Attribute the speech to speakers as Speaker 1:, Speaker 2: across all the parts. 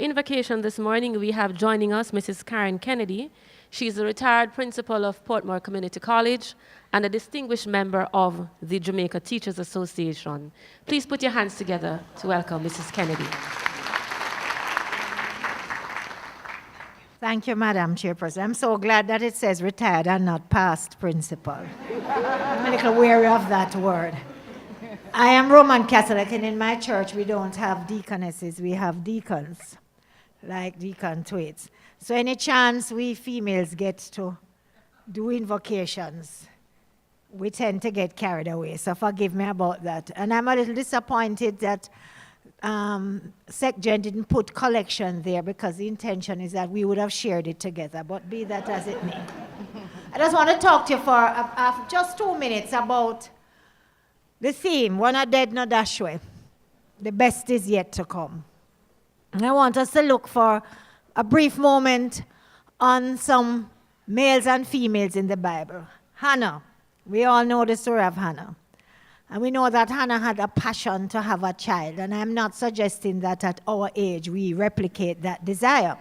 Speaker 1: invocation this morning, we have joining us Mrs. Karen Kennedy. She's a retired principal of Portmore Community College and a distinguished member of the Jamaica Teachers Association. Please put your hands together to welcome Mrs. Kennedy.
Speaker 2: Thank you, Madam Chairperson. I'm so glad that it says retired and not past principal. I'm a little wary of that word. I am Roman Catholic, and in my church we don't have deaconesses, we have deacons, like Deacon Twaits. So any chance we females get to do invocations, we tend to get carried away, so forgive me about that. And I'm a little disappointed that SecGen didn't put collection there, because the intention is that we would have shared it together, but be that as it may. I just want to talk to you for just 2 minutes about the theme, one not dead, no dash way. The best is yet to come. And I want us to look for a brief moment on some males and females in the Bible. Hannah, we all know the story of Hannah. And we know that Hannah had a passion to have a child. And I'm not suggesting that at our age we replicate that desire.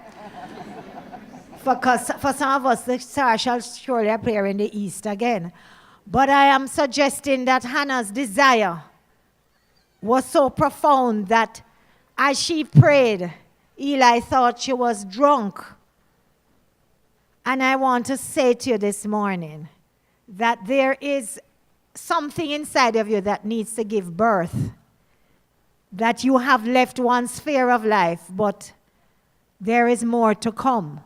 Speaker 2: Because for some of us, the star shall surely appear in the east again. But I am suggesting that Hannah's desire was so profound that as she prayed, Eli thought she was drunk. And I want to say to you this morning that there is something inside of you that needs to give birth, that you have left one sphere of life, but there is more to come.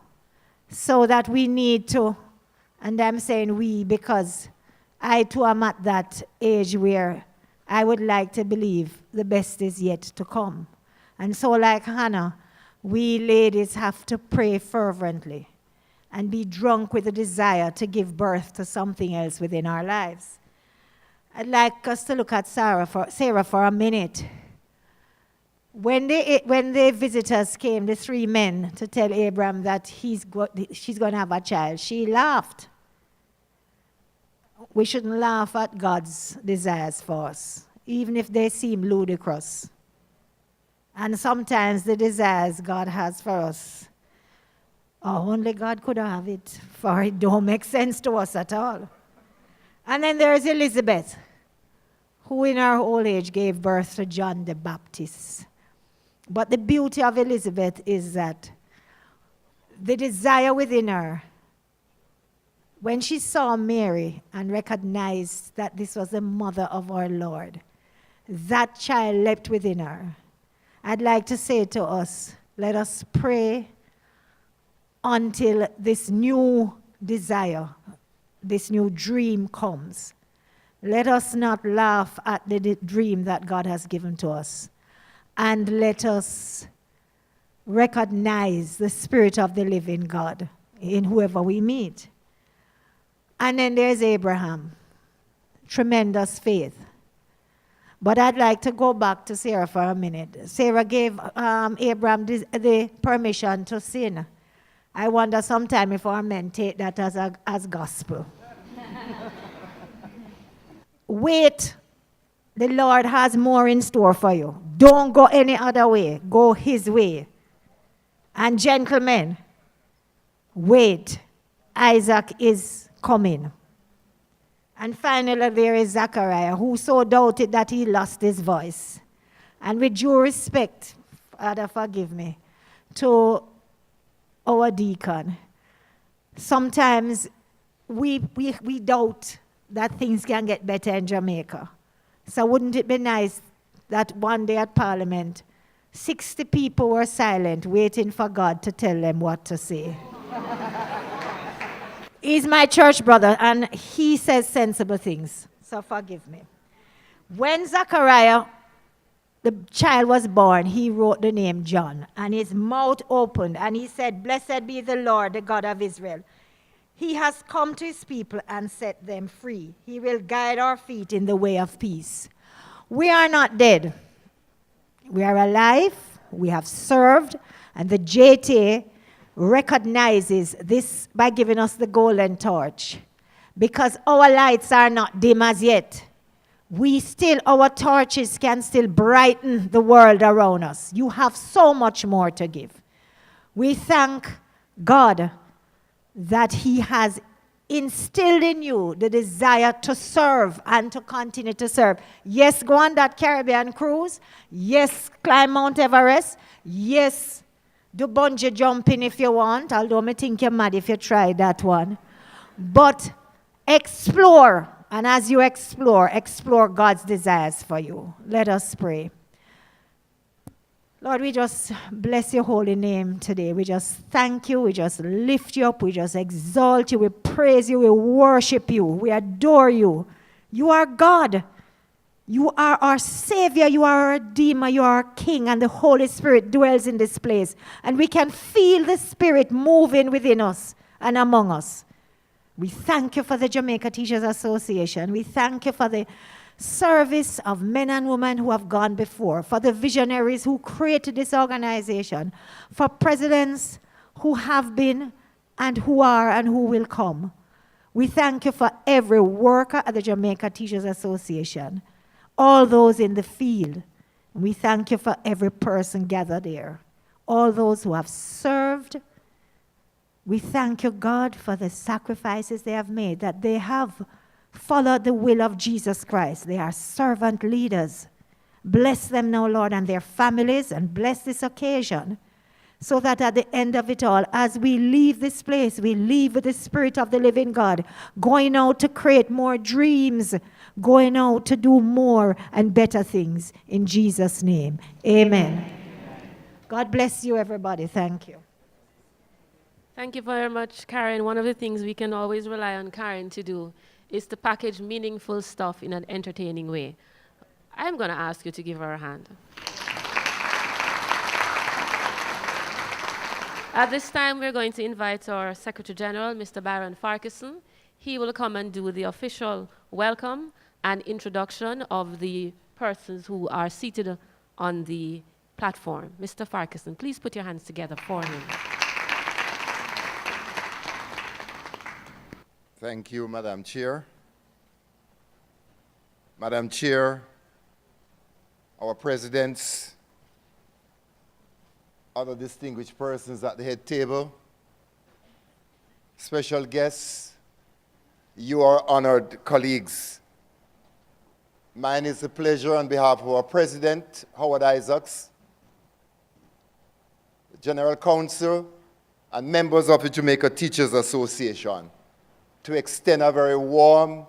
Speaker 2: So that we need to, and I'm saying we because I too am at that age where I would like to believe the best is yet to come. And so like Hannah, we ladies have to pray fervently and be drunk with a desire to give birth to something else within our lives. I'd like us to look at Sarah for a minute. When the visitors came, the 3 men, to tell Abraham that she's going to have a child, she laughed. We shouldn't laugh at God's desires for us, even if they seem ludicrous. And sometimes the desires God has for us, only God could have it, for it don't make sense to us at all. And then there's Elizabeth, who in her old age gave birth to John the Baptist. But the beauty of Elizabeth is that the desire within her, when she saw Mary and recognized that this was the mother of our Lord, that child leapt within her. I'd like to say to us, let us pray until this new desire, this new dream comes. Let us not laugh at the dream that God has given to us. And let us recognize the Spirit of the living God in whoever we meet. And then there's Abraham. Tremendous faith. But I'd like to go back to Sarah for a minute. Sarah gave Abraham the permission to sin. I wonder sometime if our men take that as gospel. Wait, the Lord has more in store for you. Don't go any other way. Go his way. And gentlemen, wait. Isaac is coming. And finally, there is Zachariah, who so doubted that he lost his voice. And with due respect, Father, forgive me, to our deacon, sometimes we doubt that things can get better in Jamaica. So wouldn't it be nice that one day at Parliament, 60 people were silent, waiting for God to tell them what to say? He's my church brother, and he says sensible things, so forgive me. When Zachariah, the child, was born, he wrote the name John, and his mouth opened, and he said, "Blessed be the Lord, the God of Israel. He has come to his people and set them free. He will guide our feet in the way of peace." We are not dead. We are alive. We have served, and the JTA recognizes this by giving us the golden torch. Because our lights are not dim as yet. Our torches can still brighten the world around us. You have so much more to give. We thank God that He has instilled in you the desire to serve and to continue to serve. Yes, go on that Caribbean cruise. Yes, climb Mount Everest. Yes, do bungee jumping if you want, although I think you're mad if you try that one. But explore, and as you explore God's desires for you. Let us pray. Lord, we just bless your holy name today. We just thank you. We just lift you up. We just exalt you. We praise you. We worship you. We adore you. You are God. You are our Savior. You are our Redeemer. You are our King. And the Holy Spirit dwells in this place. And we can feel the Spirit moving within us and among us. We thank you for the Jamaica Teachers Association. We thank you for the service of men and women who have gone before, for the visionaries who created this organization, for presidents who have been and who are and who will come. We thank you for every worker at the Jamaica Teachers Association, all those in the field. We thank you for every person gathered here, all those who have served. We thank you, God, for the sacrifices they have made, that they have followed the will of Jesus Christ. They are servant leaders. Bless them now, Lord, and their families, and bless this occasion, so that at the end of it all, as we leave this place, we leave with the Spirit of the living God, going out to create more dreams, going out to do more and better things. In Jesus' name, amen. God bless you, everybody. Thank you.
Speaker 1: Thank you very much, Karen. One of the things we can always rely on Karen to do is to package meaningful stuff in an entertaining way. I'm going to ask you to give her a hand. At this time, we're going to invite our Secretary General, Mr. Byron Farquharson. He will come and do the official welcome and introduction of the persons who are seated on the platform. Mr. Farquharson, please put your hands together for him.
Speaker 3: Thank you, Madam Chair. Madam Chair, our presidents, other distinguished persons at the head table, special guests, you are honored colleagues. Mine is a pleasure on behalf of our President, Howard Isaacs, the General Counsel, and members of the Jamaica Teachers Association to extend a very warm,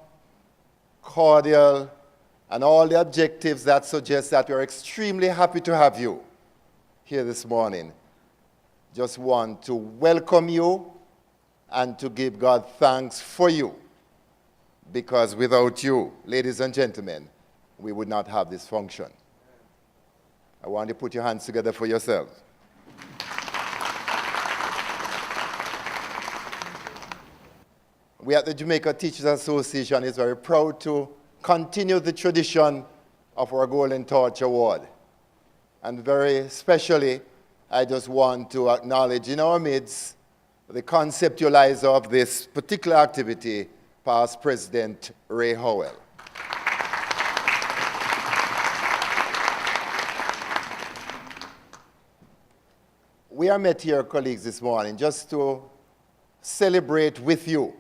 Speaker 3: cordial, and all the objectives that suggest that we're extremely happy to have you here this morning. Just want to welcome you and to give God thanks for you, because without you, ladies and gentlemen, we would not have this function. I want you to put your hands together for yourselves. We at the Jamaica Teachers Association is very proud to continue the tradition of our Golden Torch Award. And very especially, I just want to acknowledge in our midst the conceptualizer of this particular activity, past President Ray Howell. We are met here, colleagues, this morning just to celebrate with you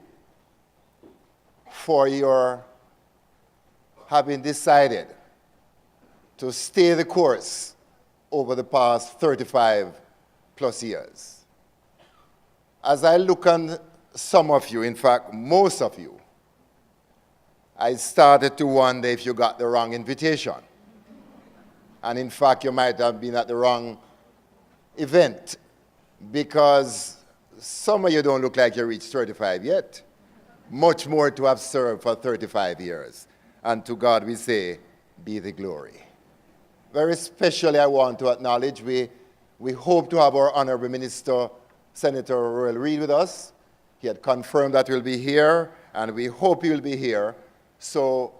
Speaker 3: for your having decided to stay the course over the past 35 plus years. As I look on some of you, in fact, most of you, I started to wonder if you got the wrong invitation. And in fact, you might have been at the wrong event, because some of you don't look like you reached 35 yet. Much more to have served for 35 years. And to God we say, be the glory. Very especially I want to acknowledge we hope to have our Honorable Minister, Senator Royal Reid, with us. He had confirmed that he'll be here, and we hope he will be here. So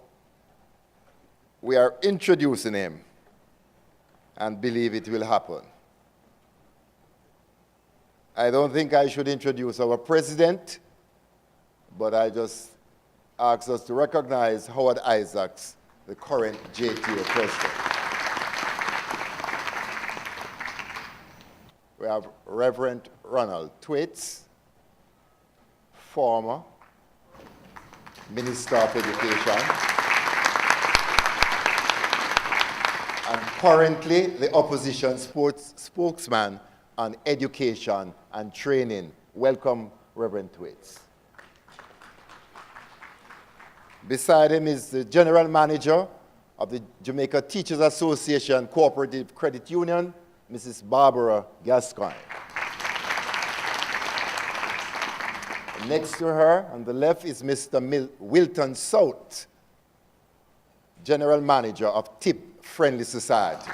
Speaker 3: we are introducing him and believe it will happen. I don't think I should introduce our president, but I just ask us to recognize Howard Isaacs, the current JTA president. we have Reverend Ronald Twits, former Minister of Education, and currently the opposition spokesman on education and training. Welcome, Reverend Twits. Beside him is the General Manager of the Jamaica Teachers Association Cooperative Credit Union, Mrs. Barbara Gascoigne. Next to her, on the left, is Mr. Wilton South, General Manager of TIP Friendly Society.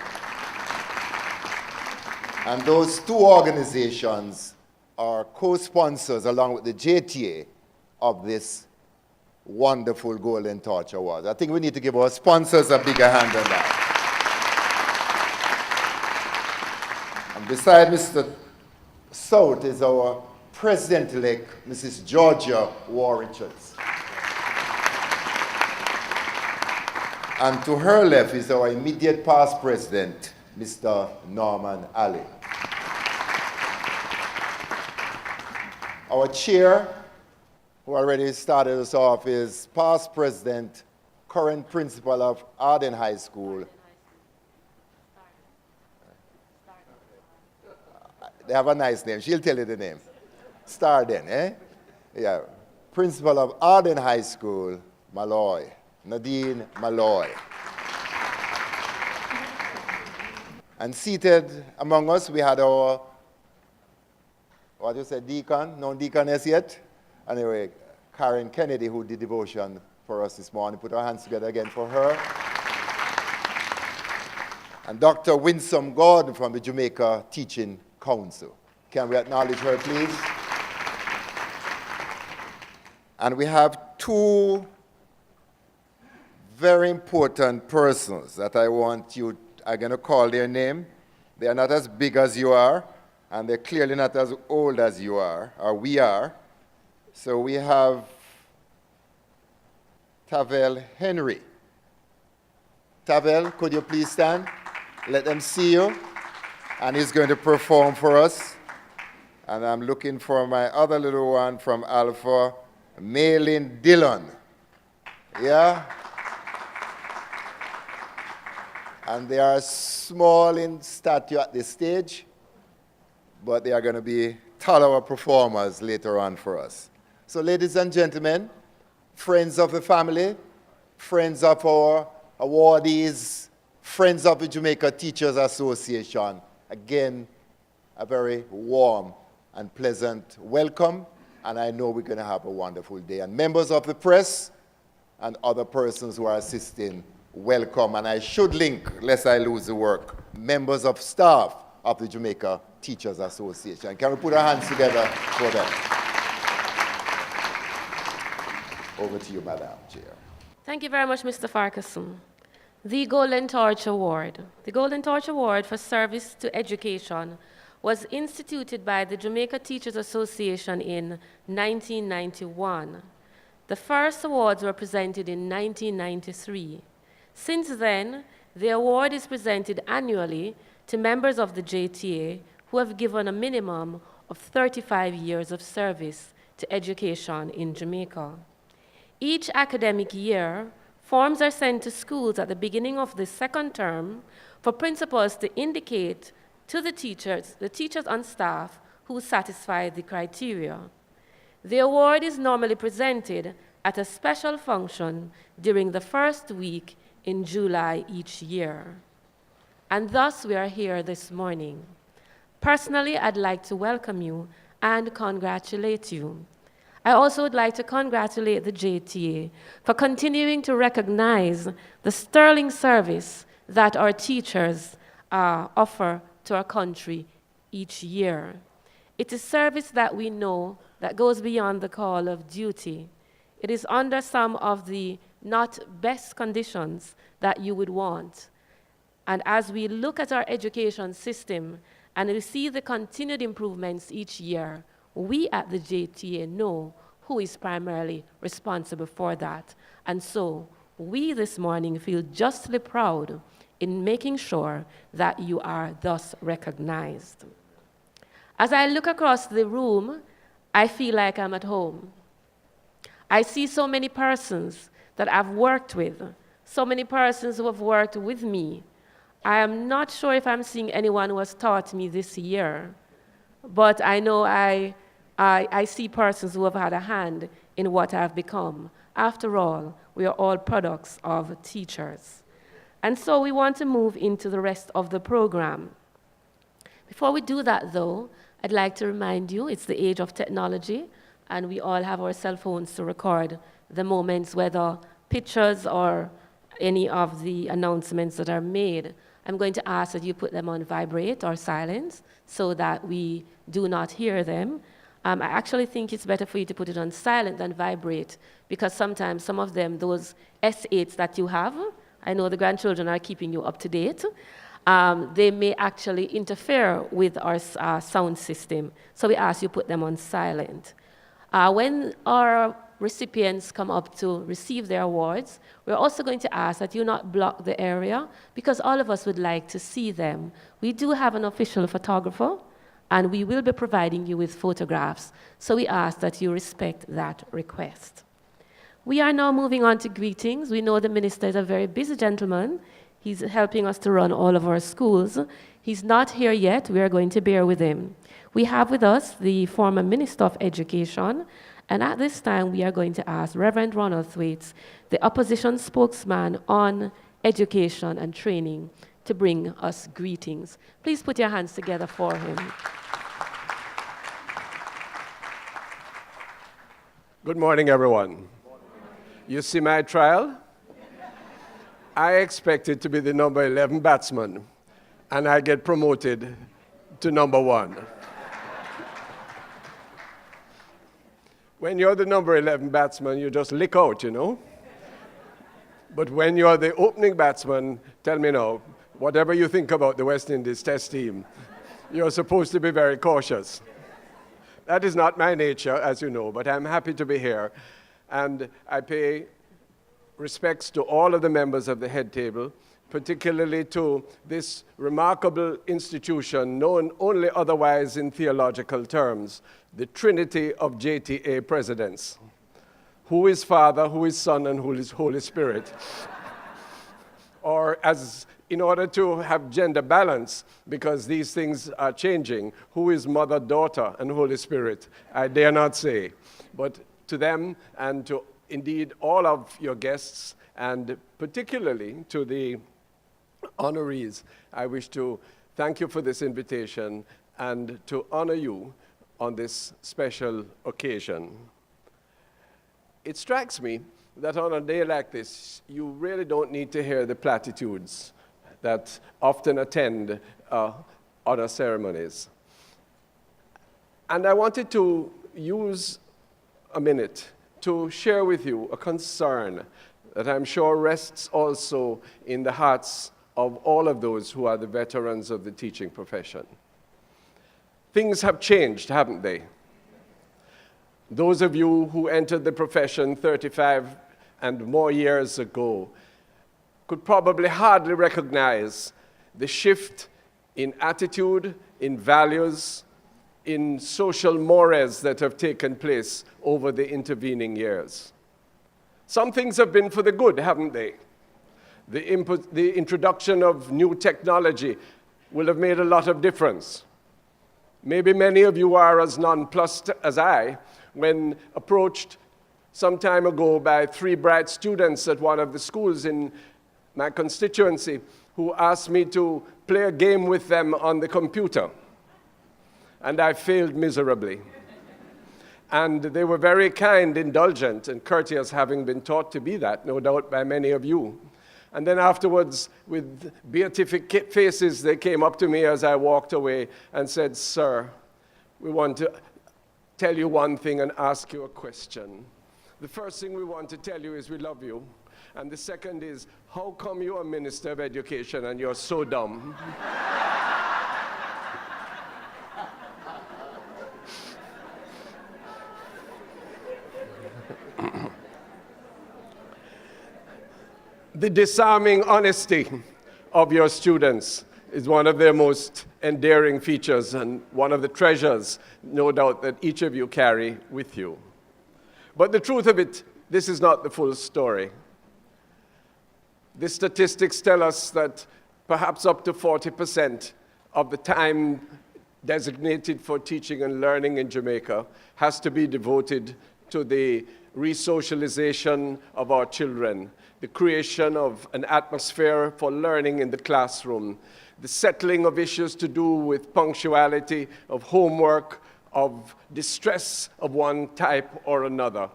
Speaker 3: And those two organizations are co-sponsors, along with the JTA, of this wonderful Golden Torch Awards. I think we need to give our sponsors a bigger hand than that. And beside Mr. South is our President-elect, Mrs. Georgia War Richards. And to her left is our immediate past president, Mr. Norman Alley. Our chair, who already started us off, is past president, current principal of Arden High School. They have a nice name. She'll tell you the name. Starden, eh? Yeah. Principal of Arden High School, Malloy. Nadine Malloy. And seated among us, we had our, what do you say, deacon? No deaconess yet? Anyway, Karen Kennedy, who did devotion for us this morning. Put our hands together again for her. And Dr. Winsome Gordon from the Jamaica Teaching Council. Can we acknowledge her, please? And we have two very important persons that I want you, I'm going to call their name. They are not as big as you are, and they're clearly not as old as you are, or we are. So we have Tavel Henry. Tavel, could you please stand? Let them see you. And he's going to perform for us. And I'm looking for my other little one from Alpha, Maylin Dillon. Yeah? And they are small in stature at this stage, but they are going to be taller performers later on for us. So ladies and gentlemen, friends of the family, friends of our awardees, friends of the Jamaica Teachers Association, again, a very warm and pleasant welcome, and I know we're going to have a wonderful day. And members of the press and other persons who are assisting, welcome. And I should link, lest I lose the work, members of staff of the Jamaica Teachers Association. Can we put our hands together for them? Over to you, Madam Chair.
Speaker 1: Thank you very much, Mr. Farquharson. The Golden Torch Award. The Golden Torch Award for Service to Education was instituted by the Jamaica Teachers Association in 1991. The first awards were presented in 1993. Since then, the award is presented annually to members of the JTA who have given a minimum of 35 years of service to education in Jamaica. Each academic year, forms are sent to schools at the beginning of the second term for principals to indicate to the teachers on staff who satisfy the criteria. The award is normally presented at a special function during the first week in July each year. And thus we are here this morning. Personally, I'd like to welcome you and congratulate you. I also would like to congratulate the JTA for continuing to recognize the sterling service that our teachers offer to our country each year. It is service that we know that goes beyond the call of duty. It is under some of the not best conditions that you would want. And as we look at our education system and we see the continued improvements each year, we at the JTA know who is primarily responsible for that. And so we this morning feel justly proud in making sure that you are thus recognized. As I look across the room, I feel like I'm at home. I see so many persons that I've worked with, so many persons who have worked with me. I am not sure if I'm seeing anyone who has taught me this year, but I know I see persons who have had a hand in what I've become. After all, we are all products of teachers. And so we want to move into the rest of the program. Before we do that, though, I'd like to remind you it's the age of technology, and we all have our cell phones to record the moments, whether pictures or any of the announcements that are made. I'm going to ask that you put them on vibrate or silence so that we do not hear them. I actually think it's better for you to put it on silent than vibrate, because sometimes some of them, those S8s that you have, I know the grandchildren are keeping you up to date, they may actually interfere with our sound system. So we ask you put them on silent. When our recipients come up to receive their awards, we're also going to ask that you not block the area, because all of us would like to see them. We do have an official photographer, and we will be providing you with photographs. So we ask that you respect that request. We are now moving on to greetings. We know the minister is a very busy gentleman. He's helping us to run all of our schools. He's not here yet. We are going to bear with him. We have with us the former Minister of Education, and at this time we are going to ask Reverend Ronald Thwaites, the opposition spokesman on education and training, to bring us greetings. Please put your hands together for him.
Speaker 4: Good morning, everyone. You see my trial? I expected to be the number 11 batsman, and I get promoted to number 1. When you're the number 11 batsman, you just lick out, you know? But when you're the opening batsman, tell me now, whatever you think about the West Indies Test team, you're supposed to be very cautious. That is not my nature, as you know, but I'm happy to be here. And I pay respects to all of the members of the head table, particularly to this remarkable institution known only otherwise in theological terms, the Trinity of JTA presidents. Who is Father, who is Son, and who is Holy Spirit? Or as in order to have gender balance, because these things are changing, who is Mother, Daughter, and Holy Spirit? I dare not say. But to them and to indeed all of your guests, and particularly to the honorees, I wish to thank you for this invitation and to honor you on this special occasion. It strikes me that on a day like this, you really don't need to hear the platitudes that often attend honor ceremonies. And I wanted to use a minute to share with you a concern that I'm sure rests also in the hearts of all of those who are the veterans of the teaching profession. Things have changed, haven't they? Those of you who entered the profession 35 and more years ago could probably hardly recognize the shift in attitude, in values, in social mores that have taken place over the intervening years. Some things have been for the good, haven't they? The introduction of new technology will have made a lot of difference. Maybe many of you are as nonplussed as I when approached some time ago by 3 bright students at one of the schools in my constituency who asked me to play a game with them on the computer. And I failed miserably. And they were very kind, indulgent, and courteous, having been taught to be that, no doubt, by many of you. And then afterwards, with beatific faces, they came up to me as I walked away and said, "Sir, we want to tell you one thing and ask you a question. The first thing we want to tell you is we love you. And the second is, how come you're a minister of education and you're so dumb?" The disarming honesty of your students is one of their most endearing features and one of the treasures, no doubt, that each of you carry with you. But the truth of it, this is not the full story. The statistics tell us that perhaps up to 40% of the time designated for teaching and learning in Jamaica has to be devoted to the re-socialization of our children, the creation of an atmosphere for learning in the classroom, the settling of issues to do with punctuality, of homework, of distress of one type or another.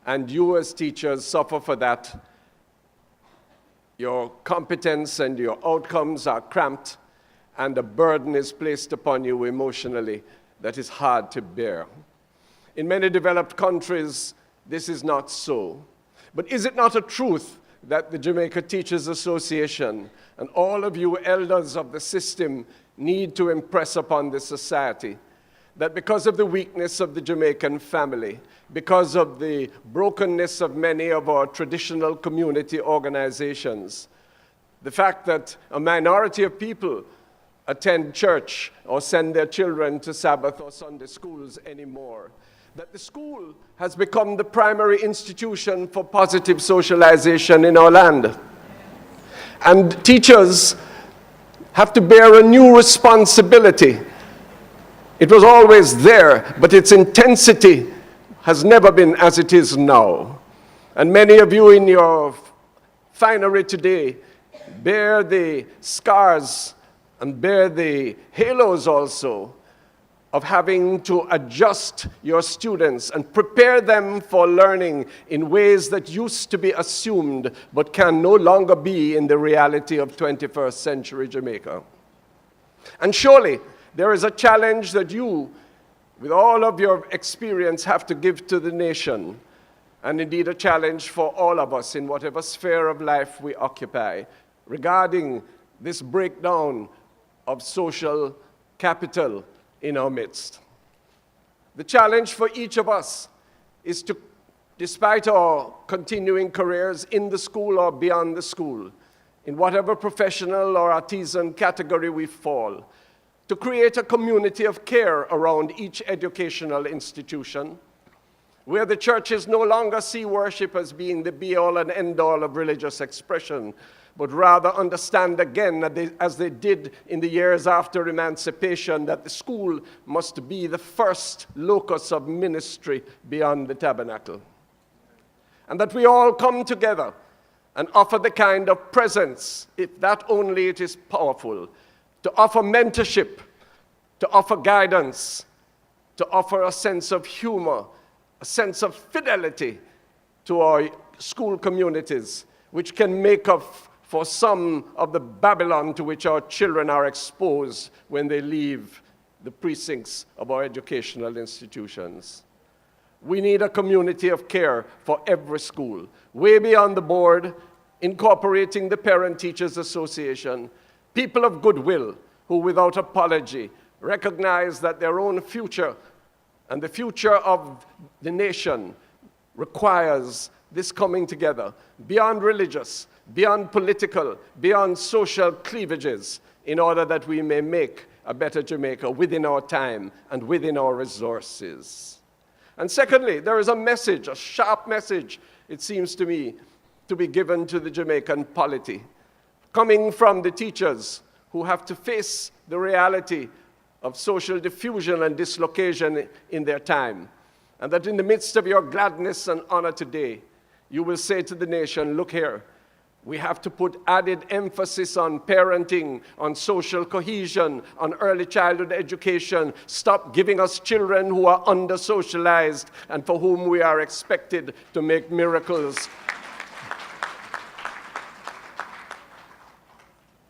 Speaker 4: And you as teachers suffer for that. Your competence and your outcomes are cramped, and a burden is placed upon you emotionally that is hard to bear. In many developed countries, this is not so. But is it not a truth that the Jamaica Teachers Association and all of you elders of the system need to impress upon the society that because of the weakness of the Jamaican family, because of the brokenness of many of our traditional community organizations, the fact that a minority of people attend church or send their children to Sabbath or Sunday schools anymore, that the school has become the primary institution for positive socialization in our land. And teachers have to bear a new responsibility. It was always there, but its intensity has never been as it is now. And many of you in your finery today bear the scars and bear the halos also of having to adjust your students and prepare them for learning in ways that used to be assumed but can no longer be in the reality of 21st century Jamaica. And surely there is a challenge that you, with all of your experience, have to give to the nation, and indeed a challenge for all of us in whatever sphere of life we occupy, regarding this breakdown of social capital in our midst. The challenge for each of us is to, despite our continuing careers in the school or beyond the school, in whatever professional or artisan category we fall, to create a community of care around each educational institution, where the churches no longer see worship as being the be-all and end-all of religious expression, but rather understand again, as they did in the years after emancipation, that the school must be the first locus of ministry beyond the tabernacle. And that we all come together and offer the kind of presence, if that only it is powerful, to offer mentorship, to offer guidance, to offer a sense of humor, a sense of fidelity to our school communities, which can make up for some of the Babylon to which our children are exposed when they leave the precincts of our educational institutions. We need a community of care for every school, way beyond the board, incorporating the Parent-Teachers Association, people of goodwill who, without apology, recognize that their own future and the future of the nation requires this coming together, beyond religious, beyond political, beyond social cleavages, in order that we may make a better Jamaica within our time and within our resources. And secondly, there is a message, a sharp message, it seems to me, to be given to the Jamaican polity, coming from the teachers who have to face the reality of social diffusion and dislocation in their time. And that in the midst of your gladness and honor today, you will say to the nation, look here, we have to put added emphasis on parenting, on social cohesion, on early childhood education. Stop giving us children who are under-socialized and for whom we are expected to make miracles.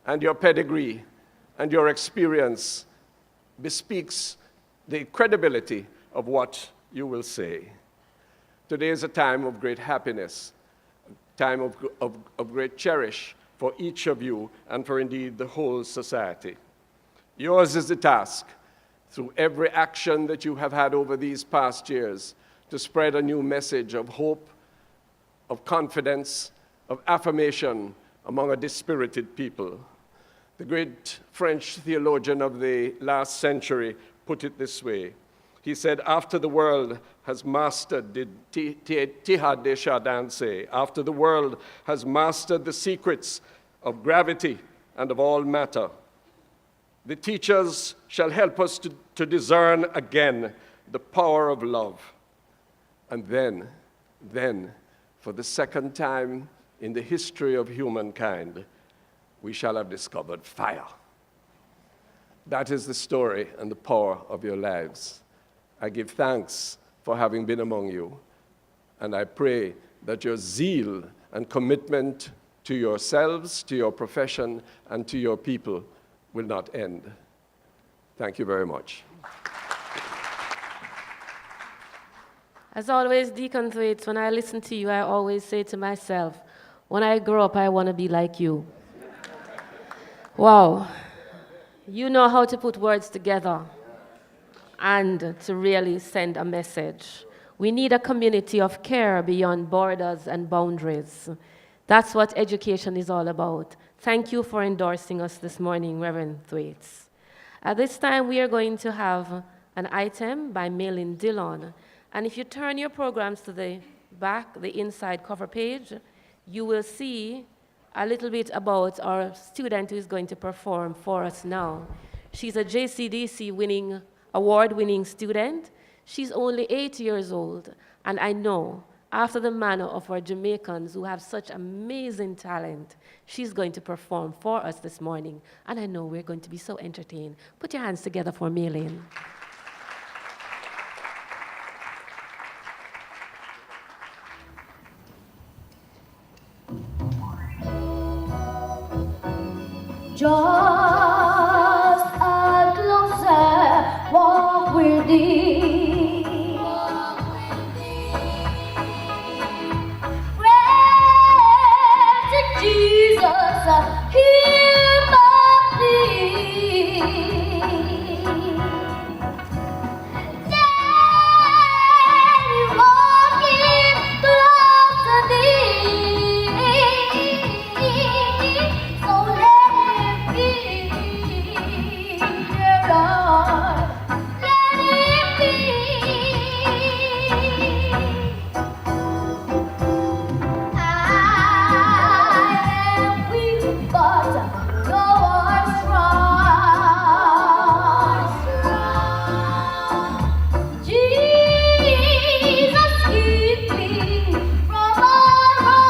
Speaker 4: And your pedigree and your experience bespeaks the credibility of what you will say. Today is a time of great happiness, a time of great cherish for each of you and for indeed the whole society. Yours is the task, through every action that you have had over these past years, to spread a new message of hope, of confidence, of affirmation among a dispirited people. The great French theologian of the last century put it this way. He said, after the world has mastered, Teilhard de Chardin say, after the world has mastered the secrets of gravity and of all matter, the teachers shall help us to discern again the power of love. And then, for the second time in the history of humankind, we shall have discovered fire. That is the story and the power of your lives. I give thanks for having been among you, and I pray that your zeal and commitment to yourselves, to your profession, and to your people will not end. Thank you very much.
Speaker 1: As always, Deacon Thwaites, when I listen to you, I always say to myself, when I grow up, I want to be like you. Wow. You know how to put words together and to really send a message. We need a community of care beyond borders and boundaries. That's what education is all about. Thank you for endorsing us this morning, Reverend Thwaites. At this time, we are going to have an item by Malin Dillon. And if you turn your programs to the back, the inside cover page, you will see a little bit about our student who is going to perform for us now. She's a JCDC award-winning student. She's only 8 years old, and I know, after the manner of our Jamaicans who have such amazing talent, she's going to perform for us this morning, and I know we're going to be so entertained. Put your hands together for Maylin.
Speaker 5: Just a closer walk with thee. Praise Jesus, hear my plea. Daily walking close to thee. So let it be, dear Lord, let it be. I am weak, but thou art strong. Jesus, keep me from all wrong.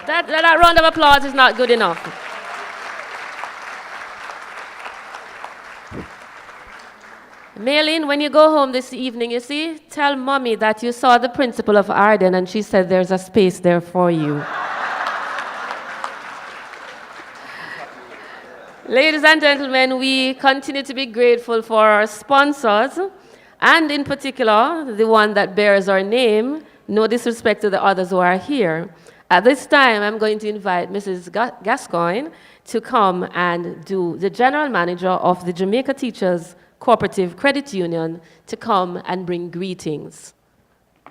Speaker 1: That round of applause is not good enough. Maylin, when you go home this evening, you see, tell mommy that you saw the principal of Arden and she said there's a space there for you. Ladies and gentlemen, we continue to be grateful for our sponsors, and in particular, the one that bears our name, No disrespect to the others who are here. At this time, I'm going to invite Mrs. Gascoigne to come and do the general manager of the Jamaica Teachers Cooperative Credit Union to come and bring greetings.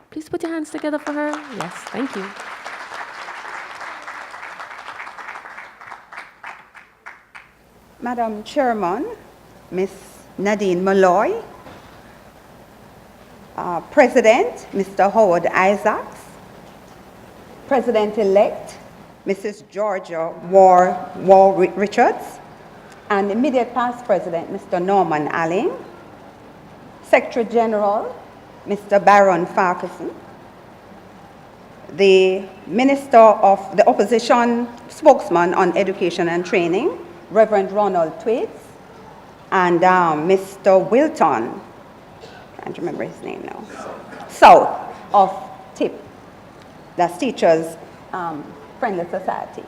Speaker 1: Please put your hands together for her. Yes, thank you.
Speaker 6: Madam Chairman, Ms. Nadine Malloy, President, Mr. Howard Isaacs, President-elect, Mrs. Georgia War Richards, and immediate past President, Mr. Norman Alling, Secretary General, Mr. Baron Farquharson, the Minister of the Opposition Spokesman on Education and Training, Reverend Ronald Twaits, and Mr. Wilton, trying to remember his name now, South of TIP, that's Teachers Friendly Society.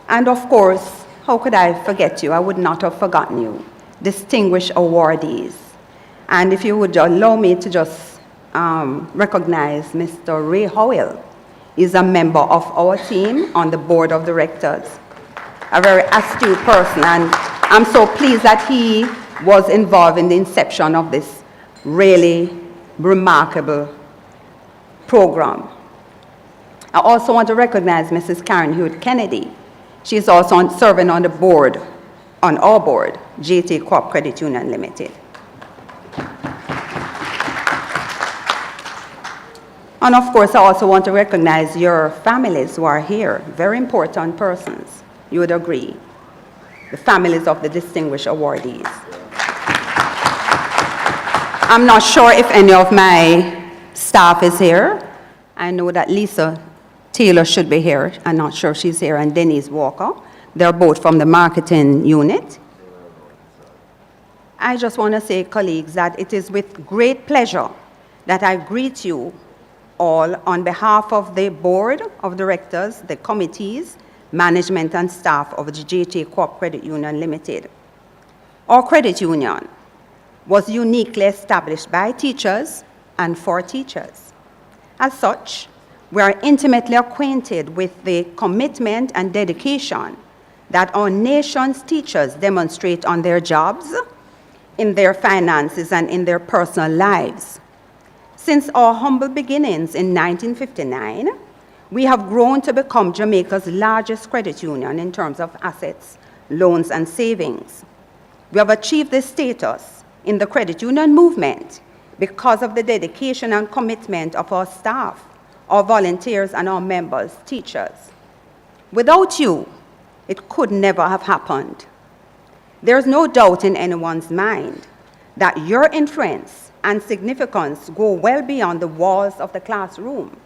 Speaker 6: And of course, how could I forget you? I would not have forgotten you, distinguished awardees. And if you would allow me to just recognize Mr. Ray Howell. He's a member of our team on the board of directors, a very astute person, and I'm so pleased that he was involved in the inception of this really remarkable program. I also want to recognize Mrs. Karen Hewitt Kennedy. She's also serving on the board, on our board, JTA Corp Credit Union Limited. And of course, I also want to recognize your families who are here, very important persons, you would agree, the families of the distinguished awardees. I'm not sure if any of my staff is here. I know that Lisa Taylor should be here. I'm not sure if she's here, and Denise Walker. They're both from the marketing unit. I just want to say, colleagues, that it is with great pleasure that I greet you all on behalf of the board of directors, the committees, management and staff of the JTA Corp Credit Union Limited. Our credit union was uniquely established by teachers and for teachers. As such, we are intimately acquainted with the commitment and dedication that our nation's teachers demonstrate on their jobs, in their finances, and in their personal lives. Since our humble beginnings in 1959, we have grown to become Jamaica's largest credit union in terms of assets, loans, and savings. We have achieved this status in the credit union movement because of the dedication and commitment of our staff, our volunteers, and our members, teachers. Without you, it could never have happened. There's no doubt in anyone's mind that your influence and significance go well beyond the walls of the classroom.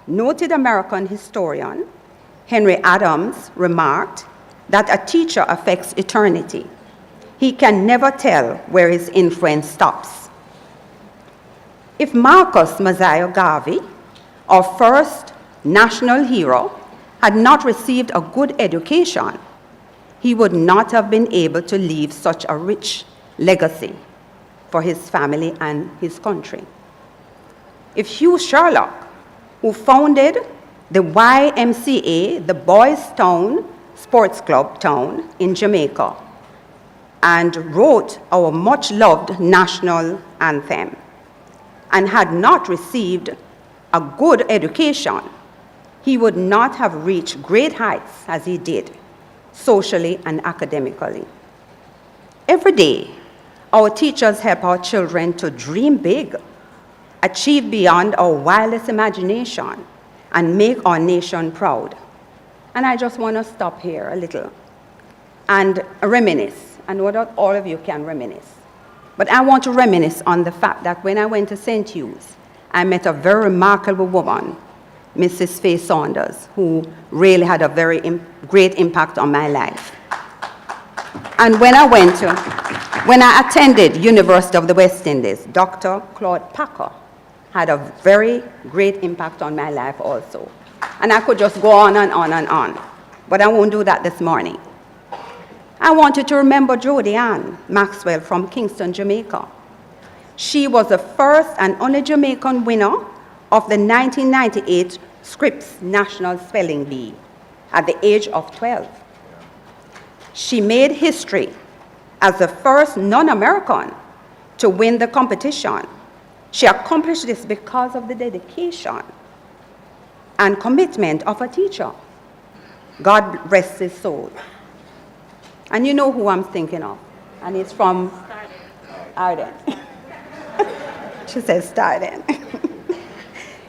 Speaker 6: Noted American historian Henry Adams remarked that a teacher affects eternity. He can never tell where his influence stops. If Marcus Mosiah Garvey, our first national hero, had not received a good education, he would not have been able to leave such a rich legacy for his family and his country. If Hugh Sherlock, who founded the YMCA, the Boys Town Sports Club Town in Jamaica, and wrote our much-loved national anthem, and had not received a good education, he would not have reached great heights as he did, socially and academically. Every day, our teachers help our children to dream big, achieve beyond our wildest imagination, and make our nation proud. And I just want to stop here a little and reminisce. I know that all of you can reminisce, but I want to reminisce on the fact that when I went to St. Hugh's, I met a very remarkable woman, Mrs. Faye Saunders, who really had a very great impact on my life. And when I attended University of the West Indies, Dr. Claude Packer had a very great impact on my life also. And I could just go on and on and on, but I won't do that this morning. I wanted to remember Jody Ann Maxwell from Kingston, Jamaica. She was the first and only Jamaican winner of the 1998 Scripps National Spelling Bee at the age of 12. She made history as the first non-American to win the competition. She accomplished this because of the dedication and commitment of a teacher. God rest his soul. And you know who I'm thinking of, and it's from Arden. She says Starden.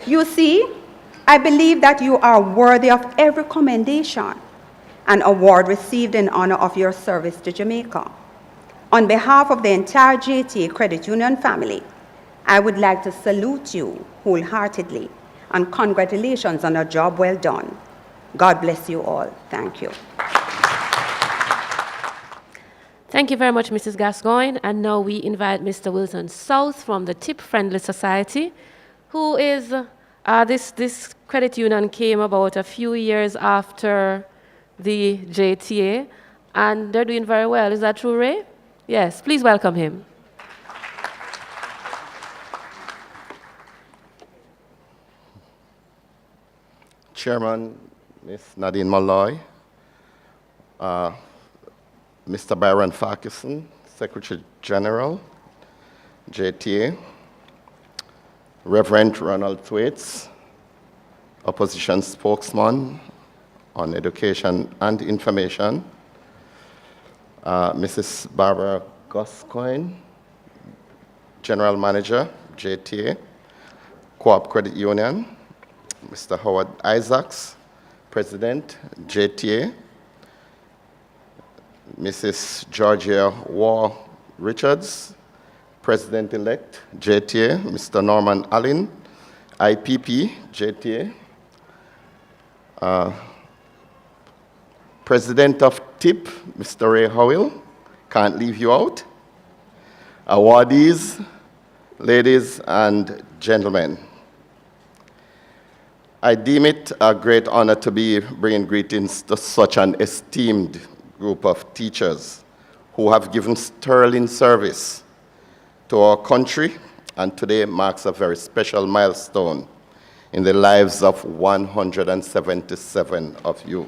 Speaker 6: You see, I believe that you are worthy of every commendation and award received in honor of your service to Jamaica. On behalf of the entire JTA Credit Union family, I would like to salute you wholeheartedly and congratulations on a job well done. God bless you all. Thank you.
Speaker 1: Thank you very much, Mrs. Gascoigne. And now we invite Mr. Wilson South from the Tip Friendly Society, who is, this credit union came about a few years after the JTA, and they're doing very well. Is that true, Ray? Yes, please welcome him.
Speaker 7: Chairman, Ms. Nadine Malloy, Mr. Byron Farquharson, Secretary General, JTA, Reverend Ronald Thwaites, Opposition Spokesman on Education and Information, Mrs. Barbara Gascoigne, General Manager, JTA, Co-op Credit Union, Mr. Howard Isaacs, President, JTA, Mrs. Georgia Waugh Richards, President-elect, JTA, Mr. Norman Allen, IPP, JTA, President of TIP, Mr. Ray Howell, can't leave you out, awardees, ladies and gentlemen. I deem it a great honor to be bringing greetings to such an esteemed group of teachers who have given sterling service to our country, and today marks a very special milestone in the lives of 177 of you.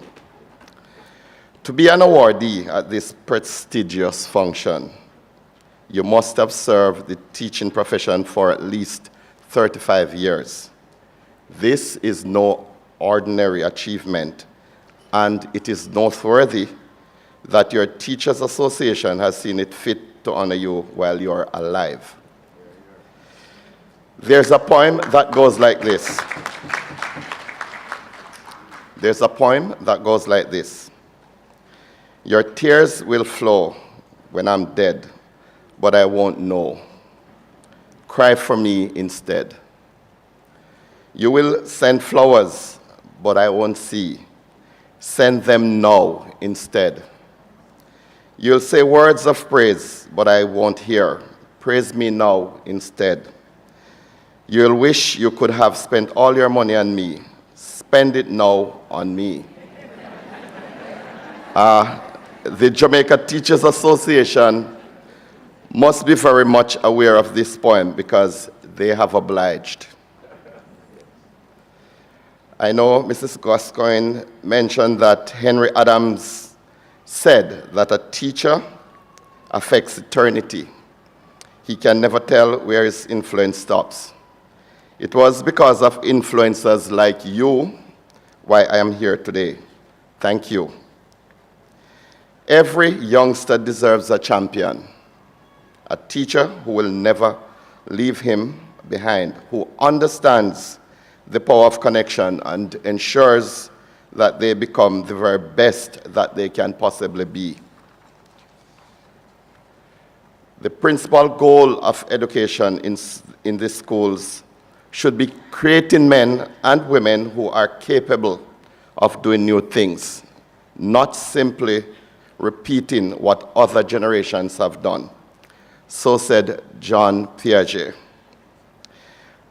Speaker 7: To be an awardee at this prestigious function, you must have served the teaching profession for at least 35 years. This is no ordinary achievement, and it is noteworthy that your Teachers Association has seen it fit to honor you while you are alive. There's a poem that goes like this. There's a poem that goes like this. Your tears will flow when I'm dead, but I won't know. Cry for me instead. You will send flowers, but I won't see. Send them now instead. You'll say words of praise, but I won't hear. Praise me now instead. You'll wish you could have spent all your money on me. Spend it now on me. The Jamaica Teachers Association must be very much aware of this poem because they have obliged. I know Mrs. Gascoigne mentioned that Henry Adams said that a teacher affects eternity. He can never tell where his influence stops. It was because of influencers like you why I am here today. Thank you. Every youngster deserves a champion, a teacher who will never leave him behind, who understands the power of connection and ensures that they become the very best that they can possibly be. The principal goal of education in the schools should be creating men and women who are capable of doing new things, not simply repeating what other generations have done. So said John Piaget.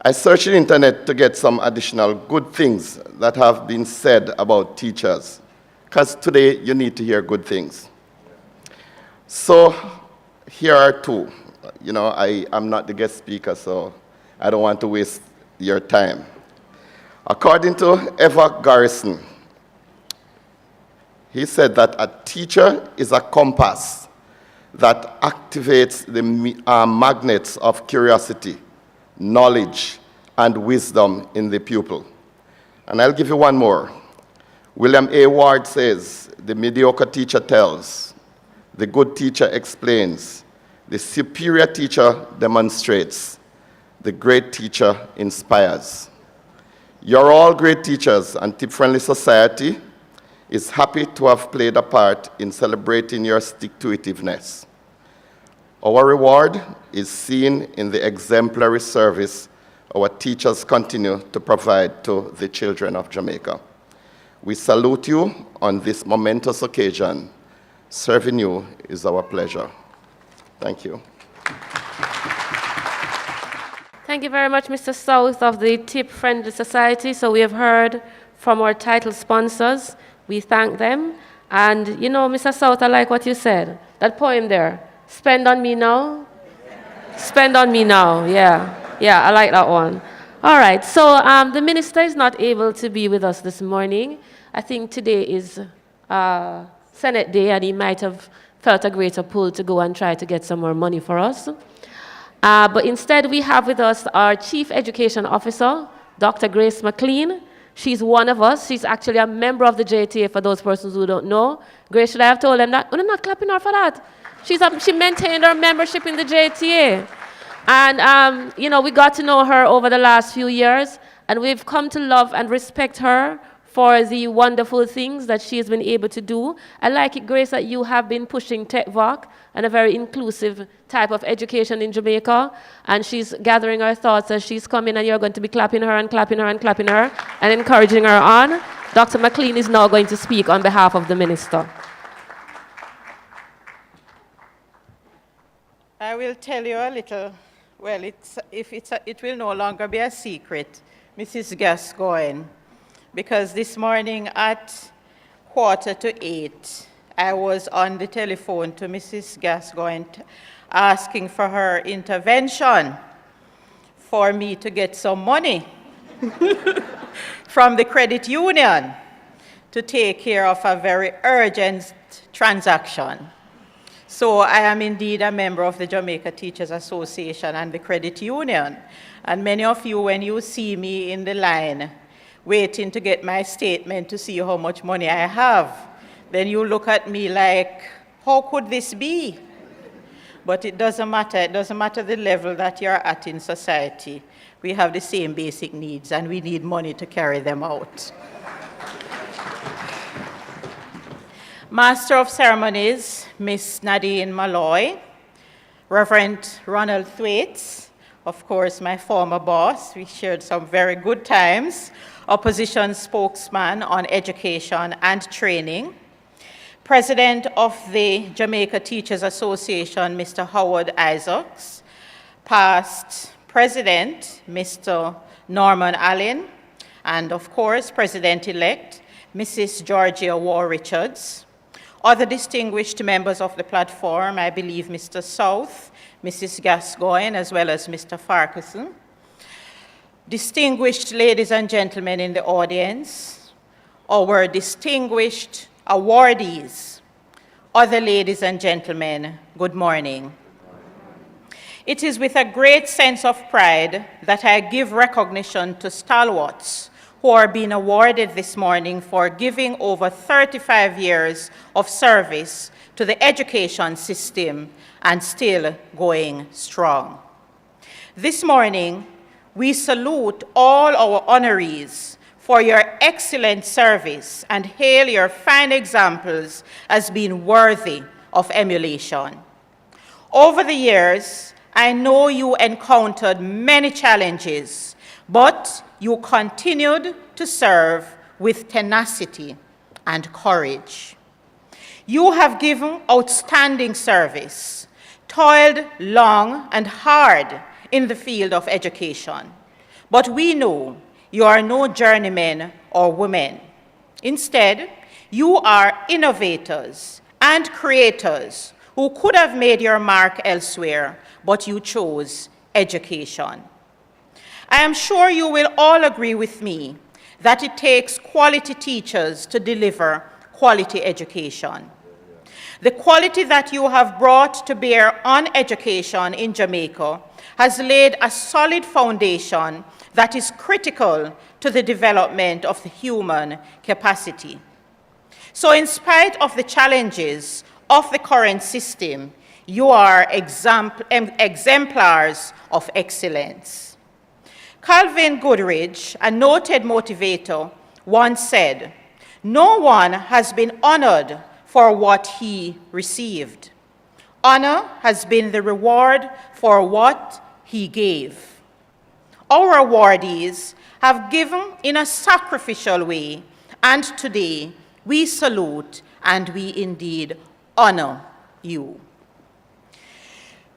Speaker 7: I searched the internet to get some additional good things that have been said about teachers, because today you need to hear good things. So here are two. I'm not the guest speaker, so I don't want to waste your time. According to Eva Garrison, he said that a teacher is a compass that activates the magnets of curiosity, knowledge, and wisdom in the pupil. And I'll give you one more. William A. Ward says, the mediocre teacher tells, the good teacher explains, the superior teacher demonstrates, the great teacher inspires. You're all great teachers, and Tip Friendly Society is happy to have played a part in celebrating your stick-to-itiveness. Our reward is seen in the exemplary service our teachers continue to provide to the children of Jamaica. We salute you on this momentous occasion. Serving you is our pleasure. Thank you.
Speaker 1: Thank you very much, Mr. South of the Tip Friendly Society. So we have heard from our title sponsors. We thank them. And Mr. South, I like what you said. That poem there, spend on me now. Spend on me now, yeah. Yeah, I like that one. All right, so the minister is not able to be with us this morning. I think today is Senate Day, and he might have felt a greater pull to go and try to get some more money for us. But instead, we have with us our Chief Education Officer, Dr. Grace McLean. She's one of us. She's actually a member of the JTA, for those persons who don't know. Grace, should I have told them that? We're not clapping her for that. She maintained her membership in the JTA. And, we got to know her over the last few years, and we've come to love and respect her for the wonderful things that she has been able to do. I like it, Grace, that you have been pushing TechVoc and a very inclusive type of education in Jamaica, and she's gathering her thoughts as she's coming, and you're going to be clapping her and clapping her and clapping her and encouraging her on. Dr. McLean is now going to speak on behalf of the minister.
Speaker 8: I will tell you a little. Well, it will no longer be a secret, Mrs. Gascoigne, because this morning at 7:45, I was on the telephone to Mrs. Gascoigne asking for her intervention for me to get some money from the credit union to take care of a very urgent transaction. So I am indeed a member of the Jamaica Teachers Association and the credit union. And many of you, when you see me in the line waiting to get my statement to see how much money I have, then you look at me like, how could this be? But it doesn't matter. It doesn't matter the level that you're at in society. We have the same basic needs, and we need money to carry them out. Master of Ceremonies, Miss Nadine Malloy, Reverend Ronald Thwaites, of course, my former boss. We shared some very good times. Opposition spokesman on education and training. President of the Jamaica Teachers Association, Mr. Howard Isaacs. Past President, Mr. Norman Allen. And of course, President-elect, Mrs. Georgia War Richards. Other distinguished members of the platform, I believe Mr. South, Mrs. Gascoigne, as well as Mr. Farquharson. Distinguished ladies and gentlemen in the audience, our distinguished awardees, other ladies and gentlemen, good morning. It is with a great sense of pride that I give recognition to stalwarts who are being awarded this morning for giving over 35 years of service to the education system and still going strong. This morning, we salute all our honorees for your excellent service and hail your fine examples as being worthy of emulation. Over the years, I know you encountered many challenges, but you continued to serve with tenacity and courage. You have given outstanding service, toiled long and hard in the field of education. But we know you are no journeyman or woman. Instead, you are innovators and creators who could have made your mark elsewhere, but you chose education. I am sure you will all agree with me that it takes quality teachers to deliver quality education. The quality that you have brought to bear on education in Jamaica has laid a solid foundation that is critical to the development of the human capacity. So in spite of the challenges of the current system, you are exemplars of excellence. Calvin Goodrich, a noted motivator, once said, "No one has been honored for what he received. Honor has been the reward for what he gave." Our awardees have given in a sacrificial way, and today we salute and we indeed honor you.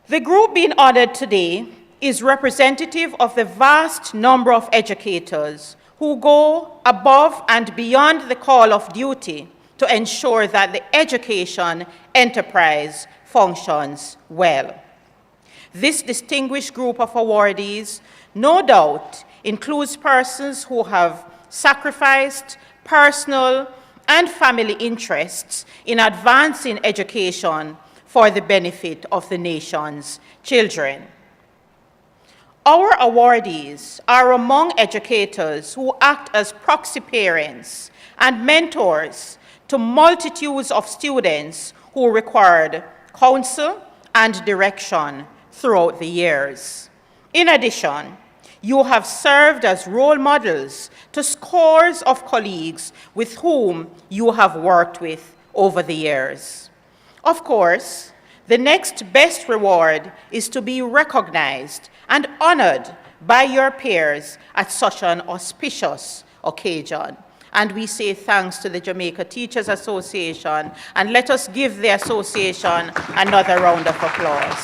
Speaker 8: The group being honored today is representative of the vast number of educators who go above and beyond the call of duty to ensure that the education enterprise functions well. This distinguished group of awardees, no doubt, includes persons who have sacrificed personal and family interests in advancing education for the benefit of the nation's children. Our awardees are among educators who act as proxy parents and mentors to multitudes of students who required counsel and direction throughout the years. In addition, you have served as role models to scores of colleagues with whom you have worked with over the years. Of course, the next best reward is to be recognized and honored by your peers at such an auspicious occasion. And we say thanks to the Jamaica Teachers Association, and let us give the association another round of applause.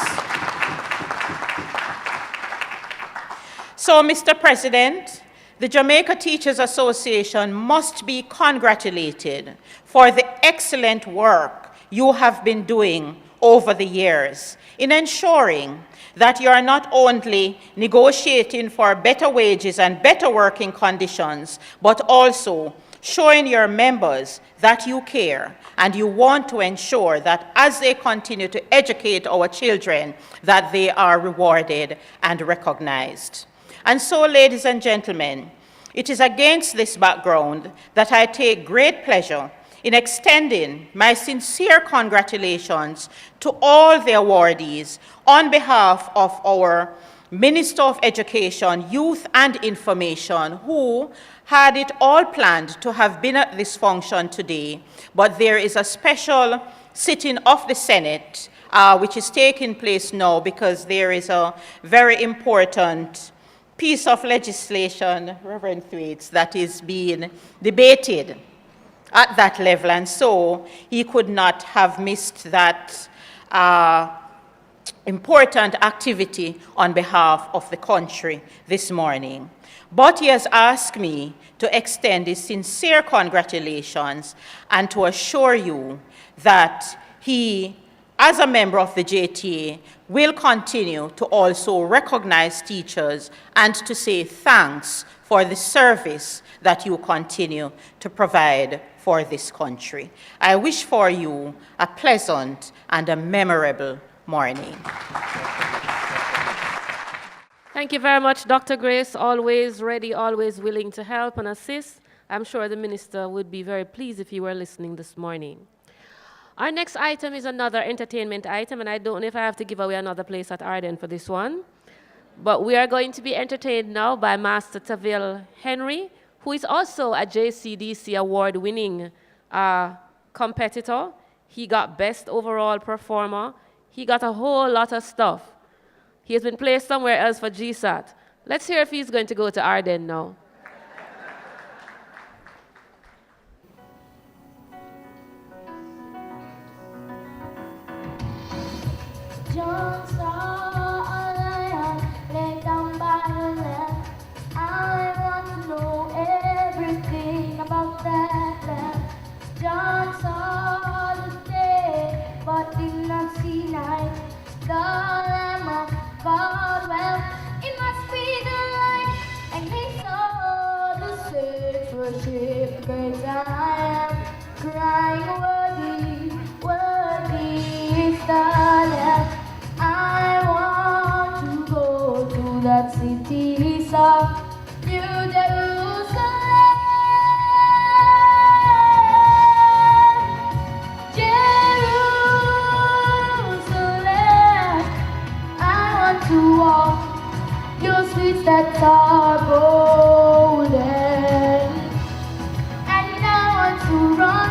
Speaker 8: So, Mr. President, the Jamaica Teachers Association must be congratulated for the excellent work you have been doing over the years in ensuring that you are not only negotiating for better wages and better working conditions, but also showing your members that you care and you want to ensure that as they continue to educate our children, that they are rewarded and recognized. And so, ladies and gentlemen, it is against this background that I take great pleasure in extending my sincere congratulations to all the awardees on behalf of our Minister of Education, Youth and Information, who had it all planned to have been at this function today, but there is a special sitting of the Senate, which is taking place now because there is a very important piece of legislation, Reverend Thwaites, that is being debated at that level, and so he could not have missed that important activity on behalf of the country this morning. But he has asked me to extend his sincere congratulations and to assure you that he, as a member of the JTA, will continue to also recognize teachers and to say thanks for the service that you continue to provide for this country. I wish for you a pleasant and a memorable morning.
Speaker 1: Thank you very much, Dr. Grace. Always ready, always willing to help and assist. I'm sure the minister would be very pleased if you were listening this morning. Our next item is another entertainment item, and I don't know if I have to give away another place at Arden for this one. But we are going to be entertained now by Master Tavil Henry, who is also a JCDC award-winning competitor. He got Best Overall Performer. He got a whole lot of stuff. He has been placed somewhere else for GSAT. Let's hear if he's going to go to Arden now.
Speaker 5: John saw a lion lay down by the lamb. I want to know everything about that lamb. John saw the day, but did not see night. The Lamb of crying, worthy, worthy is the Lamb. I want to go to that city of New Jerusalem. Jerusalem, I want to walk your streets that are golden, and I want to run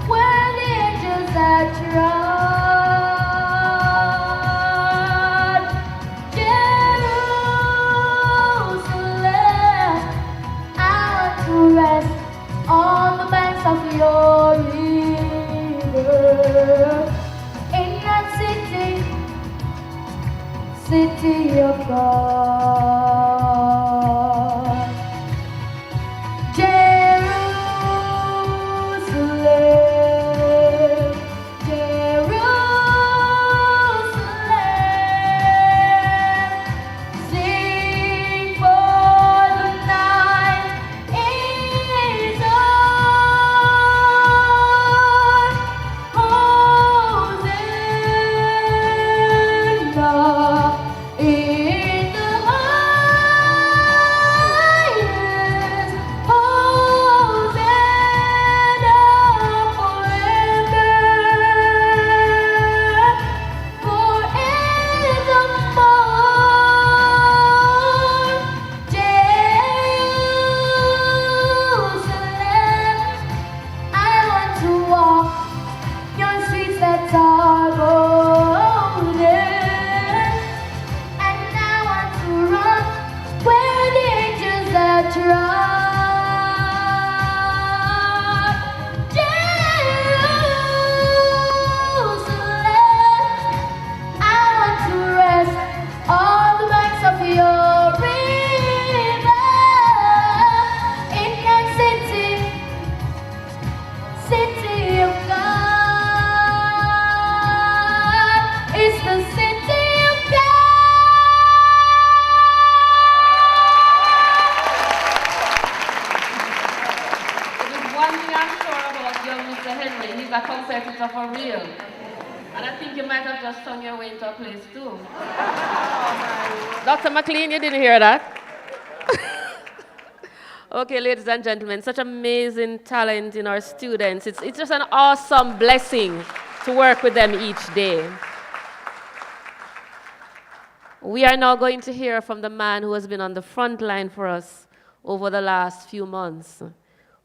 Speaker 5: where the angels are trod. Jerusalem, I want to rest on the banks of your river, in that city of God. Jerusalem, Jerusalem, sing for the night is on. Hosanna in the highest. Hosanna forevermore. Jerusalem, I want to walk your streets that are golden, and I want to run where the angels are trod. Jerusalem, I want to rest on the banks of your river, in that city of God. It's the city of
Speaker 1: If there's one thing I'm sure about young Mr. Henry, he's a competitor for real. And I think you might have just sung your way into a place too. Dr. McLean, you didn't hear that? Okay, ladies and gentlemen, such amazing talent in our students. It's just an awesome blessing to work with them each day. We are now going to hear from the man who has been on the front line for us over the last few months,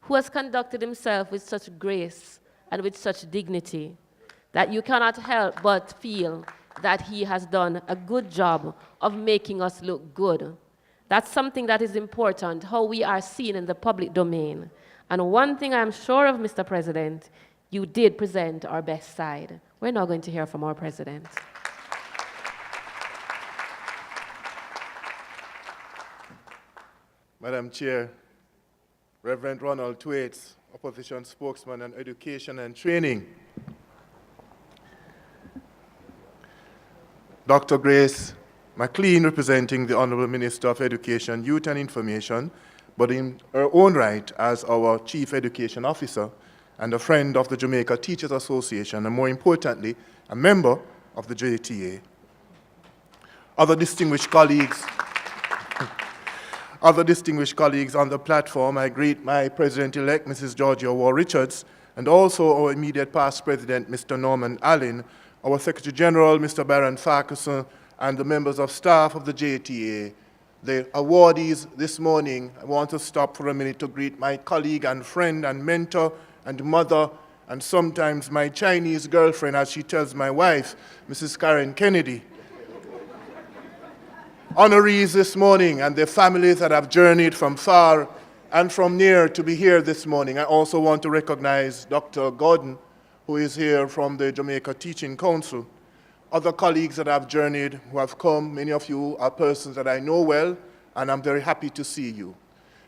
Speaker 1: who has conducted himself with such grace and with such dignity that you cannot help but feel that he has done a good job of making us look good. That's something that is important, how we are seen in the public domain. And one thing I'm sure of, Mr. President, you did present our best side. We're now going to hear from our president.
Speaker 9: Madam Chair, Reverend Ronald Thwaites, Opposition Spokesman on Education and Training. Dr. Grace McLean, representing the Honorable Minister of Education, Youth and Information, but in her own right as our Chief Education Officer and a friend of the Jamaica Teachers Association, and more importantly, a member of the JTA. Other distinguished colleagues on the platform, I greet my President-elect, Mrs. Georgia War Richards, and also our immediate past President, Mr. Norman Allen, our Secretary General, Mr. Baron Farquharson, and the members of staff of the JTA. The awardees this morning, I want to stop for a minute to greet my colleague and friend and mentor and mother, and sometimes my Chinese girlfriend, as she tells my wife, Mrs. Karen Kennedy. Honorees this morning and their families that have journeyed from far and from near to be here this morning. I also want to recognize Dr. Gordon, who is here from the Jamaica Teaching Council. Other colleagues that have journeyed, who have come, many of you are persons that I know well, and I'm very happy to see you.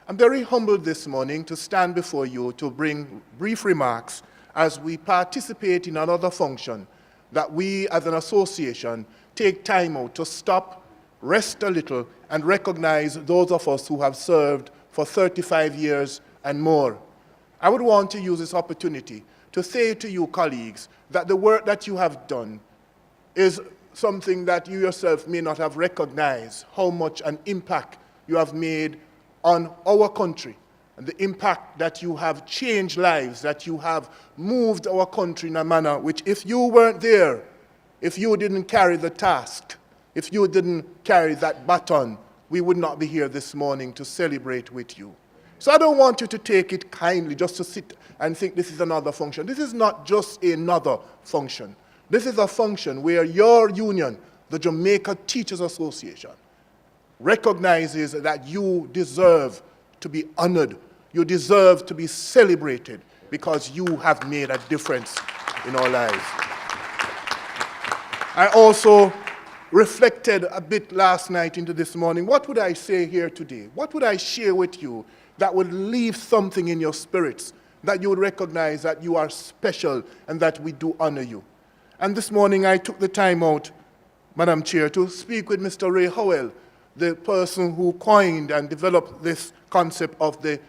Speaker 9: I'm very humbled this morning to stand before you to bring brief remarks as we participate in another function that we as an association take time out to stop, rest a little, and recognize those of us who have served for 35 years and more. I would want to use this opportunity to say to you, colleagues, that the work that you have done is something that you yourself may not have recognized, how much an impact you have made on our country, and the impact that you have changed lives, that you have moved our country in a manner which, if you weren't there, if you didn't carry the task, if you didn't carry that baton, we would not be here this morning to celebrate with you. So I don't want you to take it kindly just to sit and think this is another function. This is not just another function. This is a function where your union, the Jamaica Teachers Association, recognizes that you deserve to be honored. You deserve to be celebrated because you have made a difference in our lives. I also reflected a bit last night into this morning. What would I say here today? What would I share with you that would leave something in your spirits, that you would recognize that you are special and that we do honor you? And this morning I took the time out, Madam Chair, to speak with Mr. Ray Howell, the person who coined and developed this concept of the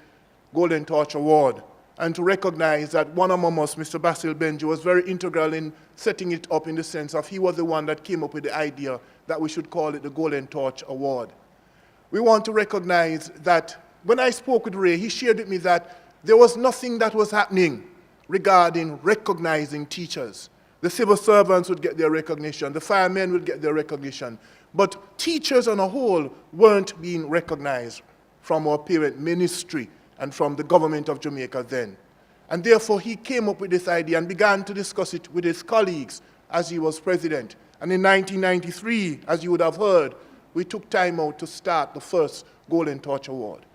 Speaker 9: Golden Torch Award, and to recognize that one among us, Mr. Basil Benji, was very integral in setting it up in the sense of he was the one that came up with the idea that we should call it the Golden Torch Award. We want to recognize that when I spoke with Ray, he shared with me that there was nothing that was happening regarding recognizing teachers. The civil servants would get their recognition, the firemen would get their recognition, but teachers on a whole weren't being recognized from our parent ministry and from the government of Jamaica then. And therefore he came up with this idea and began to discuss it with his colleagues as he was president. And in 1993, as you would have heard, we took time out to start the first Golden Torch Award.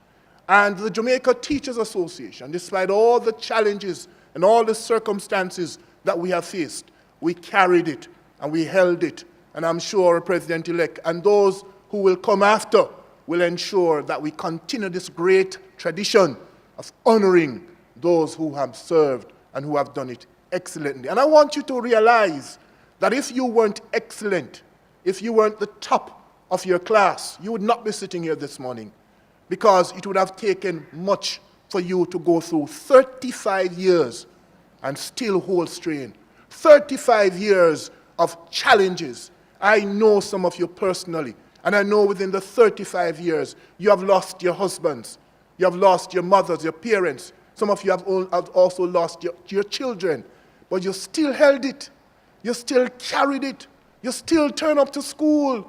Speaker 9: And the Jamaica Teachers Association, despite all the challenges and all the circumstances that we have faced, we carried it and we held it. And I'm sure President-elect and those who will come after will ensure that we continue this great tradition of honoring those who have served and who have done it excellently. And I want you to realize that if you weren't excellent, if you weren't the top of your class, you would not be sitting here this morning, because it would have taken much for you to go through 35 years and still hold strain. 35 years of challenges. I know some of you personally, and I know within the 35 years, you have lost your husbands, you have lost your mothers, your parents. Some of you have also lost your children, but you still held it. You still carried it. You still turn up to school.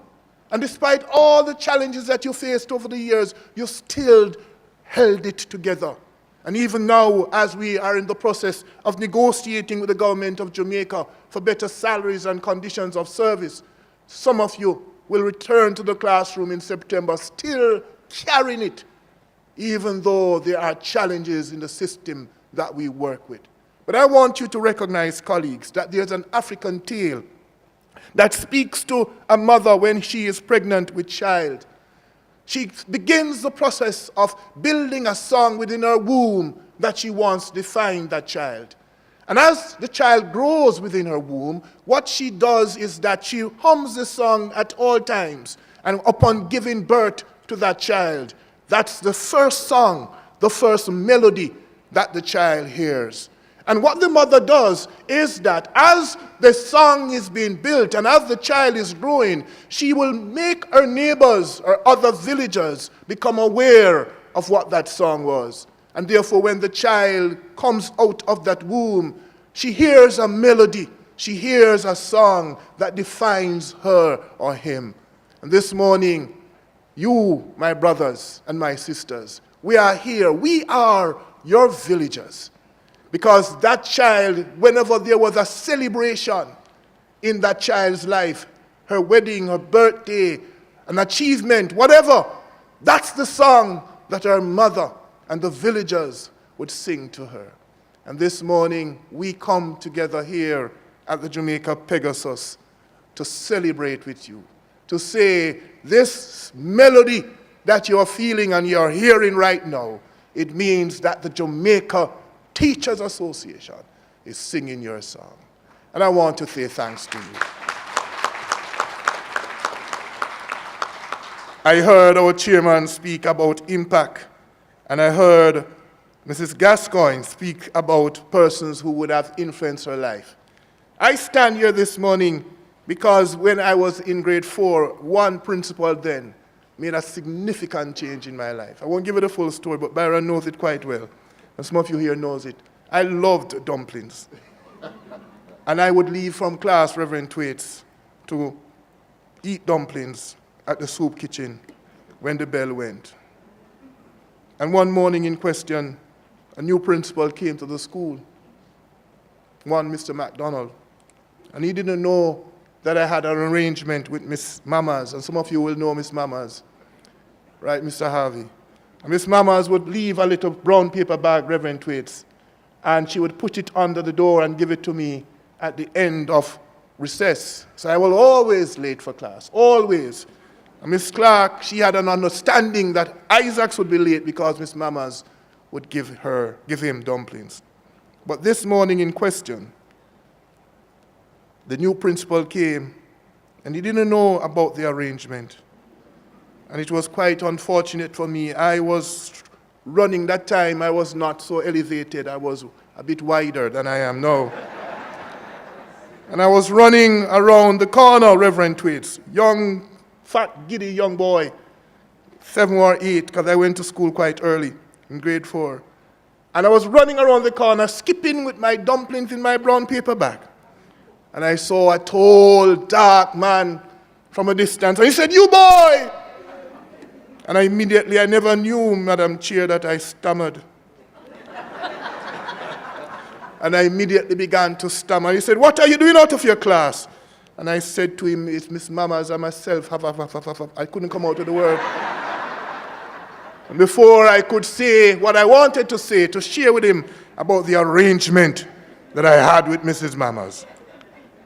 Speaker 9: And despite all the challenges that you faced over the years, you still held it together. And even now, as we are in the process of negotiating with the government of Jamaica for better salaries and conditions of service, some of you will return to the classroom in September still carrying it, even though there are challenges in the system that we work with. But I want you to recognize, colleagues, that there's an African tale that speaks to a mother when she is pregnant with child. She begins the process of building a song within her womb that she wants to define that child. And as the child grows within her womb, what she does is that she hums the song at all times. And upon giving birth to that child, that's the first song, the first melody that the child hears. And what the mother does is that as the song is being built and as the child is growing, she will make her neighbors or other villagers become aware of what that song was. And therefore, when the child comes out of that womb, she hears a melody, she hears a song that defines her or him. And this morning, you, my brothers and my sisters, we are here. We are your villagers. Because that child, whenever there was a celebration in that child's life, her wedding, her birthday, an achievement, whatever, that's the song that her mother and the villagers would sing to her. And this morning, we come together here at the Jamaica Pegasus to celebrate with you, to say this melody that you're feeling and you're hearing right now, it means that the Jamaica Teachers Association is singing your song. And I want to say thanks to you. I heard our chairman speak about impact, and I heard Mrs. Gascoigne speak about persons who would have influenced her life. I stand here this morning because when I was in grade 4, one principal then made a significant change in my life. I won't give you the full story, but Byron knows it quite well. And some of you here knows it. I loved dumplings. And I would leave from class, Reverend Thwaites, to eat dumplings at the soup kitchen when the bell went. And one morning in question, a new principal came to the school, one Mr. MacDonald, and he didn't know that I had an arrangement with Miss Mamas, and some of you will know Miss Mamas, right, Mr. Harvey? And Miss Mamas would leave a little brown paper bag, Reverend Thwaites, and she would put it under the door and give it to me at the end of recess. So I was always late for class, always. And Miss Clark, she had an understanding that Isaacs would be late because Miss Mamas would give him dumplings. But this morning in question, the new principal came, and he didn't know about the arrangement. And it was quite unfortunate for me. I was running that time, I was not so elevated. I was a bit wider than I am now. And I was running around the corner, Reverend Thwaites, young, fat, giddy young boy, 7 or 8, because I went to school quite early, in grade 4. And I was running around the corner, skipping with my dumplings in my brown paper bag. And I saw a tall, dark man from a distance. And he said, "You boy!" And I never knew, Madam Chair, that I stammered. And I immediately began to stammer. He said, "What are you doing out of your class?" And I said to him, "It's Miss Mamas and myself." I couldn't come out with the word. And before I could say what I wanted to say, to share with him about the arrangement that I had with Mrs. Mamas,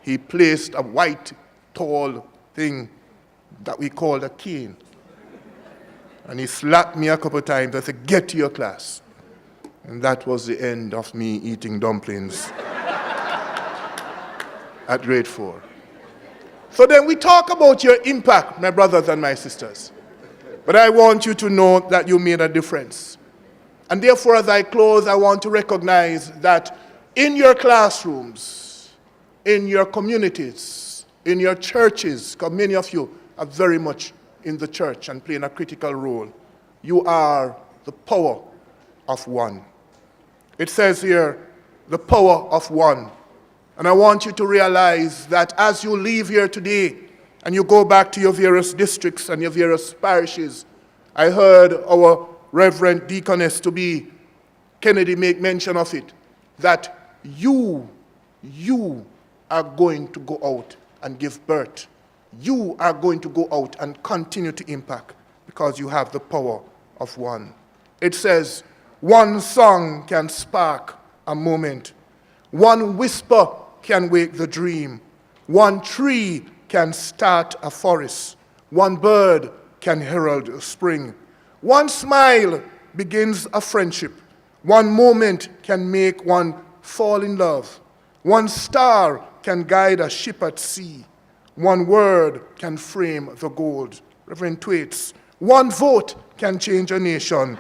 Speaker 9: he placed a white, tall thing that we called a cane. And he slapped me a couple of times and said, "Get to your class." And that was the end of me eating dumplings at grade 4. So then we talk about your impact, my brothers and my sisters. But I want you to know that you made a difference. And therefore, as I close, I want to recognize that in your classrooms, in your communities, in your churches, because many of you are very much in the church and playing a critical role, you are the power of one. It says here, the power of one. And I want you to realize that as you leave here today and you go back to your various districts and your various parishes, I heard our Reverend Deaconess to be Kennedy make mention of it, that you are going to go out and give birth. You are going to go out and continue to impact because you have the power of one. It says, one song can spark a moment. One whisper can wake the dream. One tree can start a forest. One bird can herald spring. One smile begins a friendship. One moment can make one fall in love. One star can guide a ship at sea. One word can frame the gold. Reverend Thwaites, one vote can change a nation.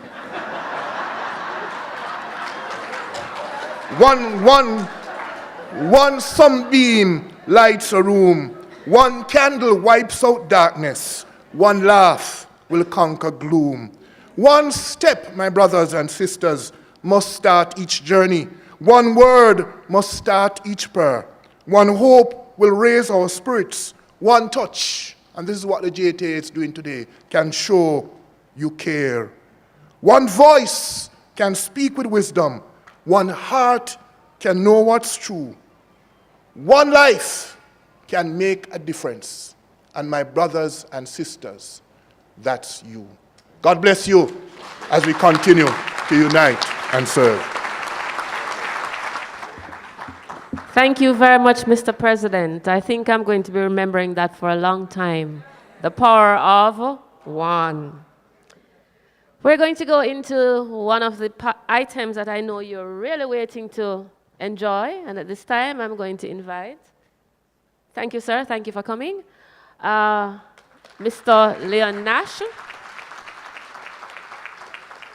Speaker 9: One sunbeam lights a room. One candle wipes out darkness. One laugh will conquer gloom. One step, my brothers and sisters, must start each journey. One word must start each prayer. One hope will raise our spirits. One touch, and this is what the JTA is doing today, can show you care. One voice can speak with wisdom. One heart can know what's true. One life can make a difference. And my brothers and sisters, that's you. God bless you as we continue to unite and serve.
Speaker 1: Thank you very much, Mr. President. I think I'm going to be remembering that for a long time. The power of one. We're going to go into one of the items that I know you're really waiting to enjoy. And at this time, I'm going to invite. Thank you, sir. Thank you for coming. Mr. Leon Nash.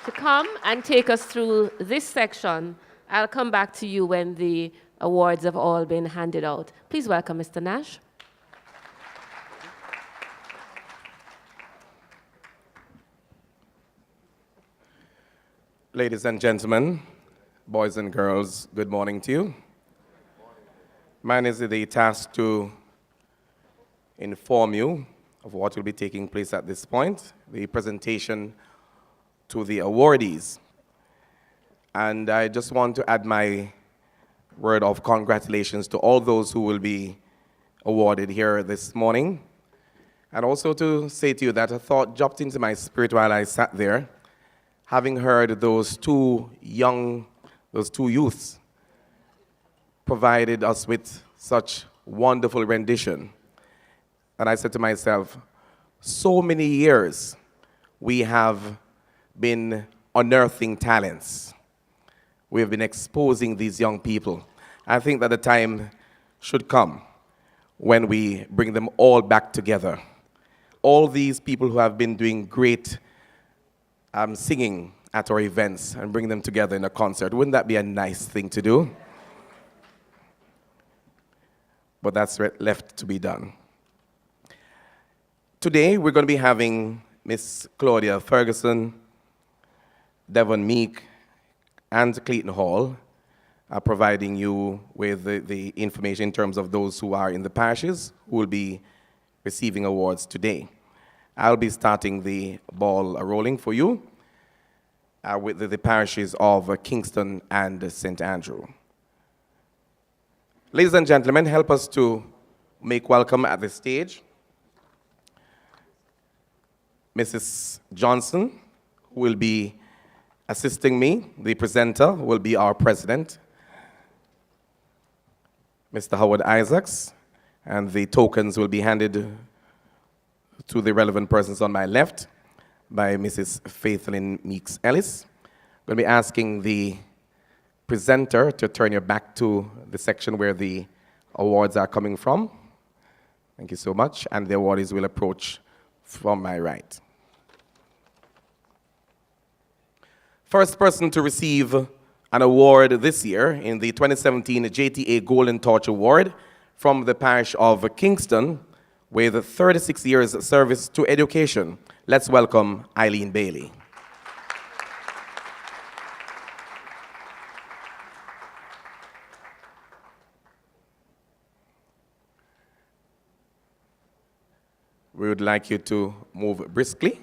Speaker 1: to come and take us through this section. I'll come back to you when the awards have all been handed out. Please welcome Mr. Nash.
Speaker 10: Ladies and gentlemen, boys and girls, good morning to you. Mine is the task to inform you of what will be taking place at this point, the presentation to the awardees. And I just want to add my word of congratulations to all those who will be awarded here this morning. And also to say to you that a thought jumped into my spirit while I sat there, having heard those two youths provided us with such wonderful rendition. And I said to myself, so many years we have been unearthing talents. We have been exposing these young people. I think that the time should come when we bring them all back together. All these people who have been doing great singing at our events and bring them together in a concert. Wouldn't that be a nice thing to do? But that's left to be done. Today, we're going to be having Miss Claudia Ferguson, Devon Meek, and Clayton Hall providing you with the information in terms of those who are in the parishes who will be receiving awards today. I'll be starting the ball rolling for you with the parishes of Kingston and St. Andrew. Ladies and gentlemen, help us to make welcome at the stage Mrs. Johnson, who will be assisting me. The presenter will be our president, Mr. Howard Isaacs, and the tokens will be handed to the relevant persons on my left by Mrs. Faithlyn Meeks Ellis. I'm going to be asking the presenter to turn your back to the section where the awards are coming from. Thank you so much. And the awardees will approach from my right. First person to receive an award this year in the 2017 JTA Golden Torch Award from the parish of Kingston with 36 years service to education. Let's welcome Eileen Bailey. We would like you to move briskly.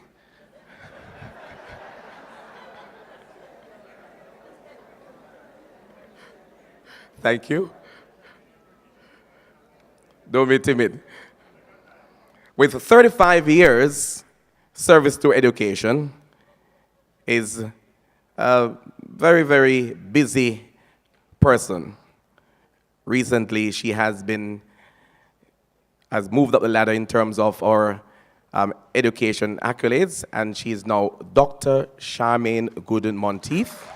Speaker 10: Thank you. Don't be timid. With 35 years service to education, is a very, very busy person. Recently, she has moved up the ladder in terms of our education accolades, and she is now Dr. Charmaine Gooden-Monteith,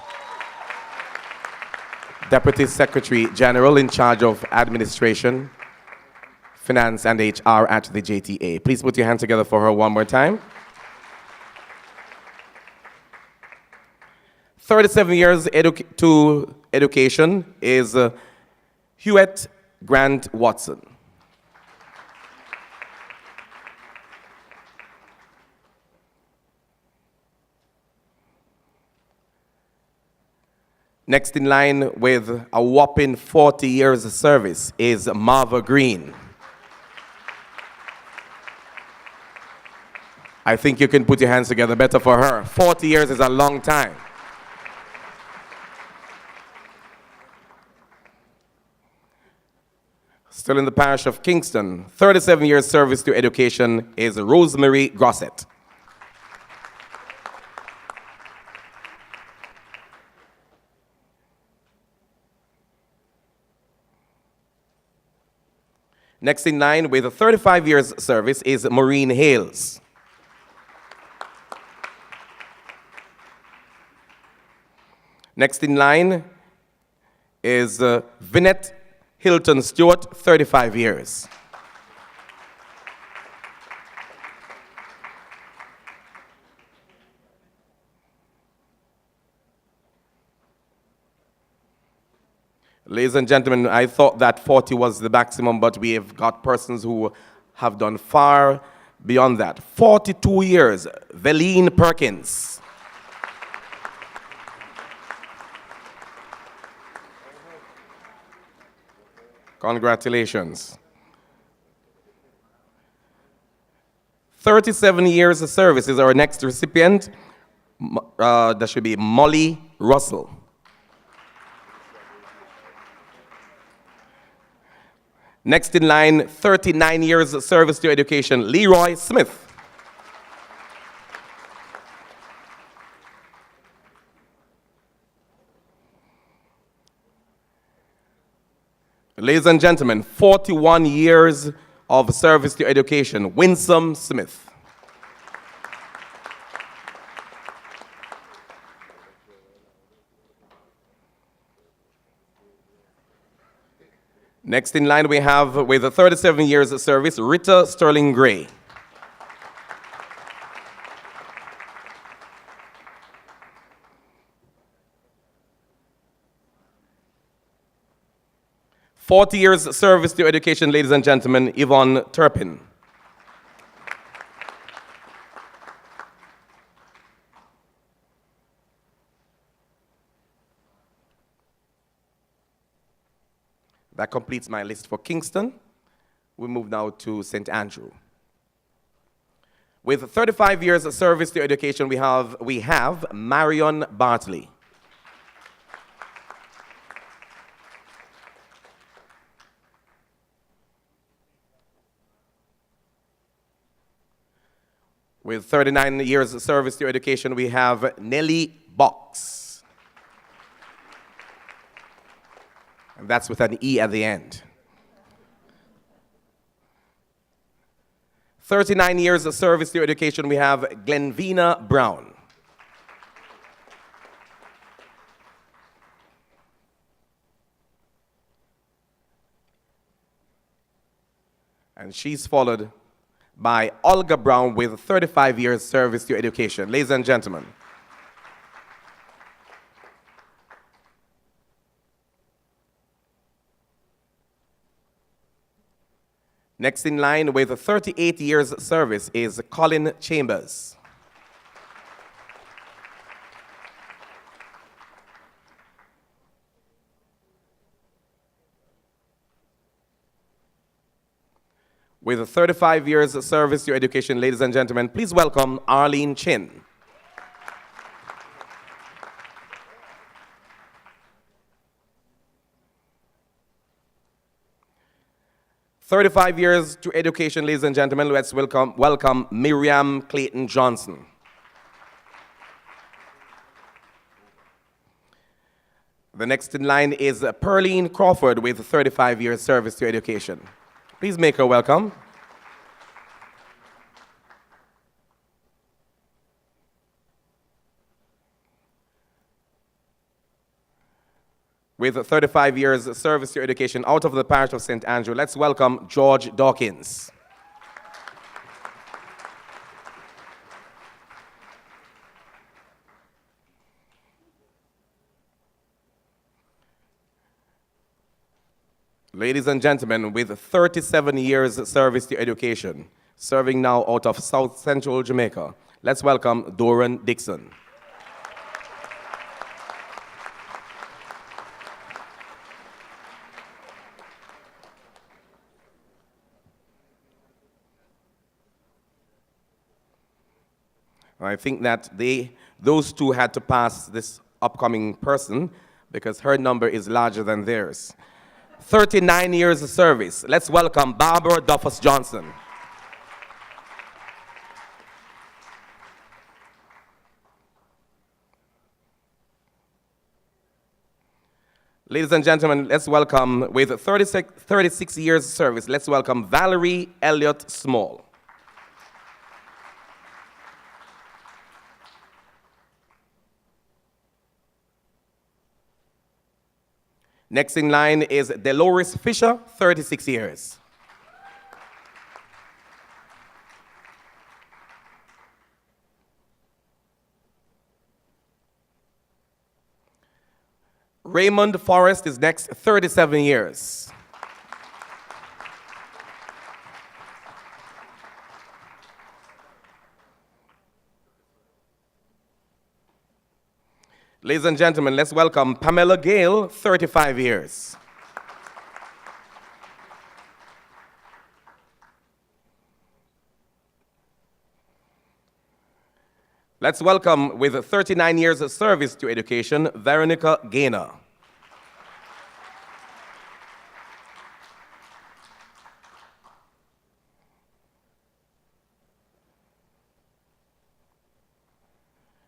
Speaker 10: Deputy Secretary General in charge of Administration, Finance, and HR at the JTA. Please put your hands together for her one more time. 37 years to education is Hewitt Grant Watson. Next in line with a whopping 40 years of service is Marva Green. I think you can put your hands together better for her. 40 years is a long time. Still in the parish of Kingston, 37 years service to education is Rosemary Grosset. Next in line with 35 years service is Maureen Hales. Next in line is Vinette Hilton Stewart, 35 years. Ladies and gentlemen, I thought that 40 was the maximum, but we have got persons who have done far beyond that. 42 years, Veline Perkins. Congratulations. 37 years of service is our next recipient. That should be Molly Russell. Next in line, 39 years of service to education, Leroy Smith. Ladies and gentlemen, 41 years of service to education, Winsome Smith. Next in line we have, with 37 years of service, Rita Sterling Gray. "40 years service to education, ladies and gentlemen, Yvonne Turpin. That completes my list for Kingston. We move now to St. Andrew. With 35 years of service to education, we have Marion Bartley. With 39 years of service to education, we have Nellie Box. And that's with an E at the end. 39 years of service to education, we have Glenvina Brown. And she's followed by Olga Brown with 35 years service to education. Ladies and gentlemen. Next in line with 38 years service is Colin Chambers. With 35 years service to education, ladies and gentlemen, please welcome Arlene Chin. "35 years to education, ladies and gentlemen, let's welcome Miriam Clayton Johnson. The next in line is Pearline Crawford with 35 years service to education. Please make her welcome. With 35 years service to education out of the parish of St. Andrew, let's welcome George Dawkins. Ladies and gentlemen, with 37 years service to education, serving now out of South Central Jamaica, let's welcome Doran Dixon. I think that those two had to pass this upcoming person because her number is larger than theirs. 39 years of service. Let's welcome Barbara Duffus Johnson. Ladies and gentlemen, let's welcome, with 36 years of service, let's welcome Valerie Elliott Small. Next in line is Dolores Fisher, 36 years. Raymond Forrest is next, 37 years. Ladies and gentlemen, let's welcome Pamela Gale, 35 years. Let's welcome, with 39 years of service to education, Veronica Gaynor.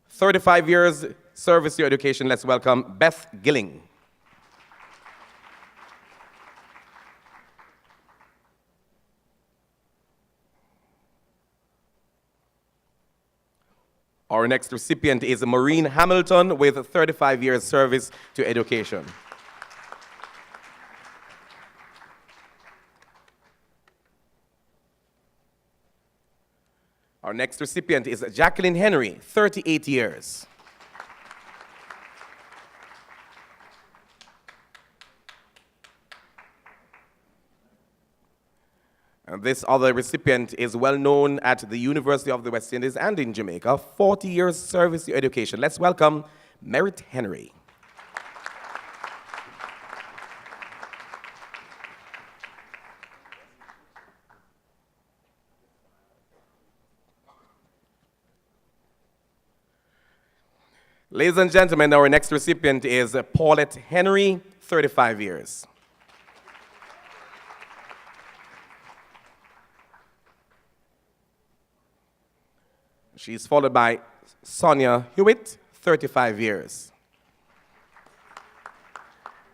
Speaker 10: "35 years service to education, let's welcome Beth Gilling. Our next recipient is Maureen Hamilton with 35 years service to education. Our next recipient is Jacqueline Henry, 38 years. And this other recipient is well known at the University of the West Indies and in Jamaica, 40 years service to education. Let's welcome Merritt Henry. Ladies and gentlemen, our next recipient is Paulette Henry, 35 years. She's followed by Sonia Hewitt, 35 years.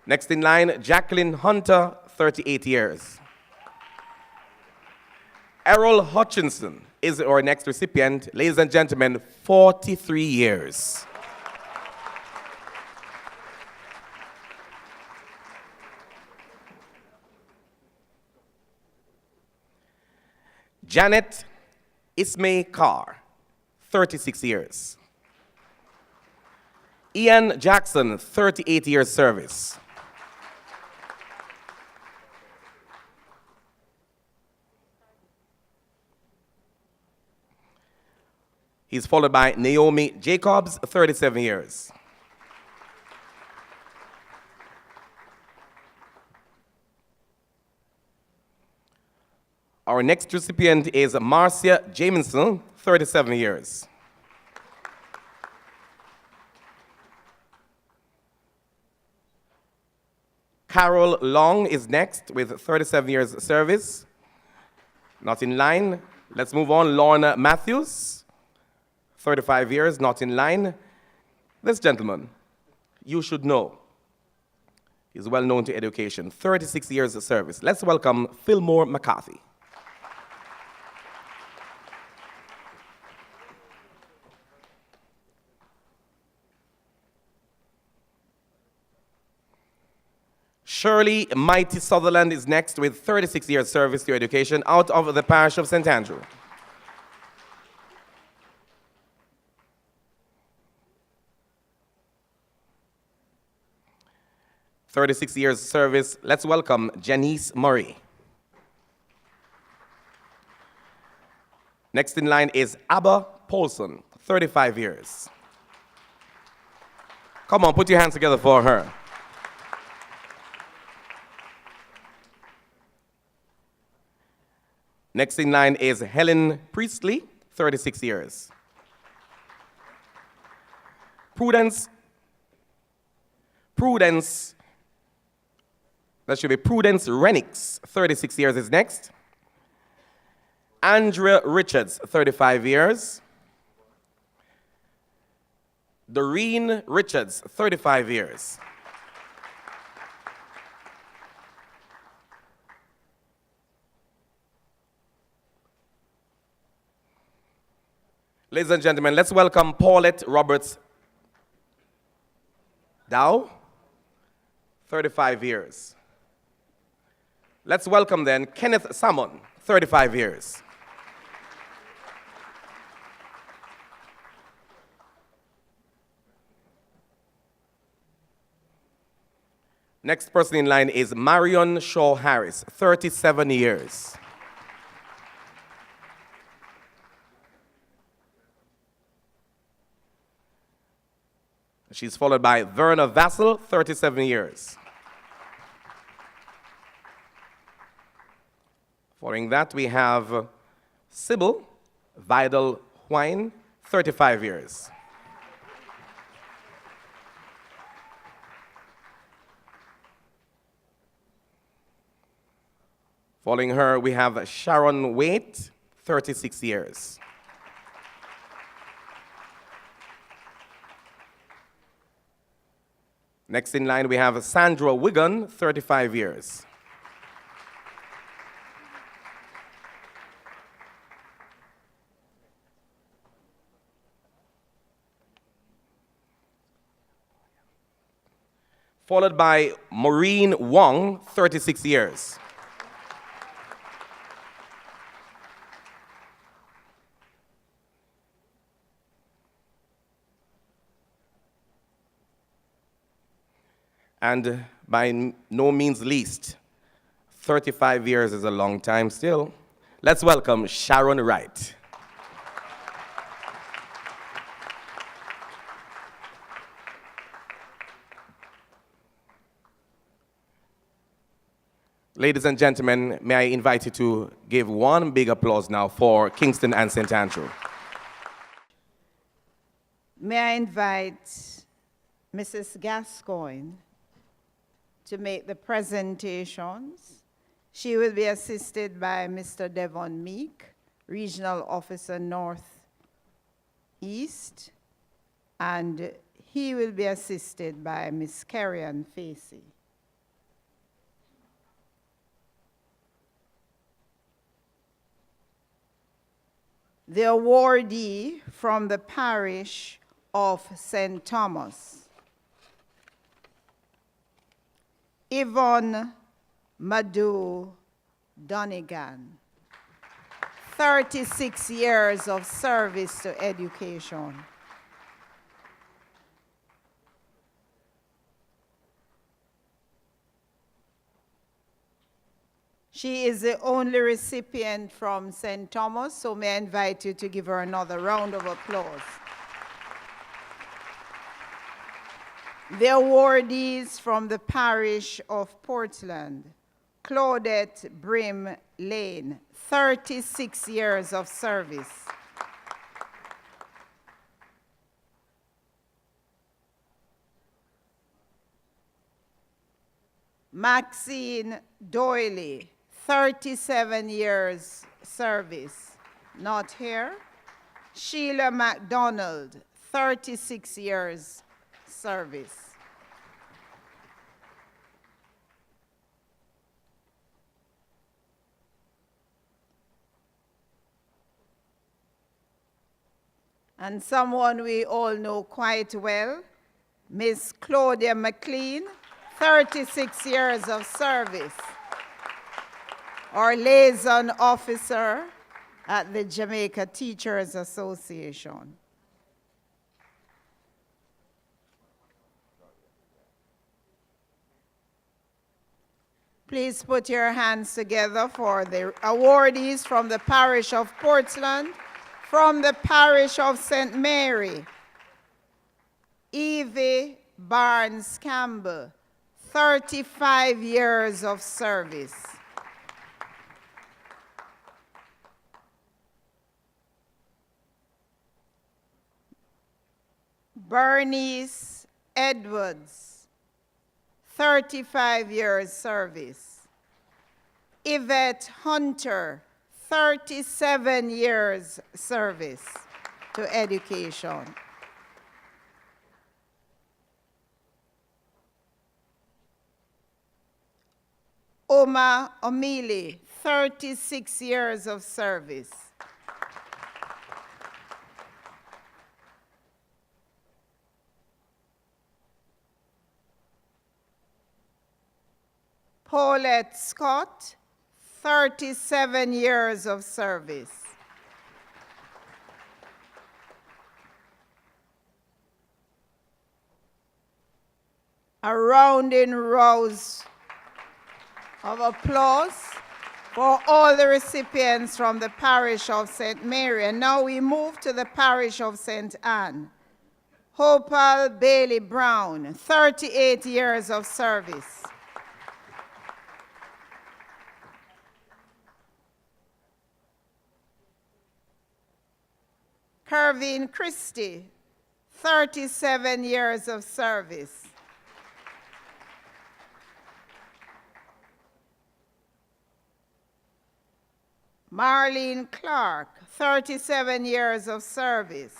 Speaker 10: Next in line, Jacqueline Hunter, 38 years. Errol Hutchinson is our next recipient. Ladies and gentlemen, 43 years. Janet Ismay Carr, 36 years. Ian Jackson, 38 years service. He's followed by Naomi Jacobs, 37 years. Our next recipient is Marcia Jamison, 37 years. Carol Long is next with 37 years service. Not in line. Let's move on. Lorna Matthews, 35 years, not in line. This gentleman, you should know. He's well known to education, 36 years of service. Let's welcome Fillmore McCarthy. Shirley Mighty Sutherland is next with 36 years service to education out of the parish of St. Andrew. "36 years service. Let's welcome Janice Murray. Next in line is Abba Paulson, 35 years. Come on, put your hands together for her. Next in line is Helen Priestley, 36 years. Prudence, that should be Prudence Renix, 36 years is next. Andrea Richards, 35 years. Doreen Richards, 35 years. Ladies and gentlemen, let's welcome Paulette Roberts Dow, 35 years. Let's welcome then Kenneth Salmon, 35 years. Next person in line is Marion Shaw Harris, 37 years. She's followed by Verna Vassell, 37 years. Following that, we have Sybil Vidal Huyn, 35 years. Following her, we have Sharon Waite, 36 years. Next in line, we have Sandra Wigan, 35 years. Followed by Maureen Wong, 36 years. And by no means least, 35 years is a long time still. Let's welcome Sharon Wright. Ladies and gentlemen, may I invite you to give one big applause now for Kingston and St. Andrew.
Speaker 11: May I invite Mrs. Gascoigne to make the presentations. She will be assisted by Mr. Devon Meek, Regional Officer North East, and he will be assisted by Ms. Carrion Facey. The awardee from the parish of St. Thomas, Yvonne Madu Donegan, 36 years of service to education. She is the only recipient from St. Thomas, so may I invite you to give her another round of applause. The awardees from the parish of Portland, Claudette Brim Lane, 36 years of service. Maxine Doyley, 37 years service, not here. Sheila MacDonald, 36 years service. And someone we all know quite well, Miss Claudia McLean, 36 years of service. Our liaison officer at the Jamaica Teachers Association. Please put your hands together for the awardees from the parish of Portland, from the parish of St. Mary, Evie Barnes Campbell, 35 years of service. Bernice Edwards, 35 years service. Yvette Hunter, 37 years service to education. Oma Omili, 36 years of service. Paulette Scott, 37 years of service. a rounding rouse of applause for all the recipients from the parish of St. Mary. And now we move to the parish of St. Anne. Hopal Bailey Brown, 38 years of service. Kervin Christie, 37 years of service. Marlene Clark, 37 years of service.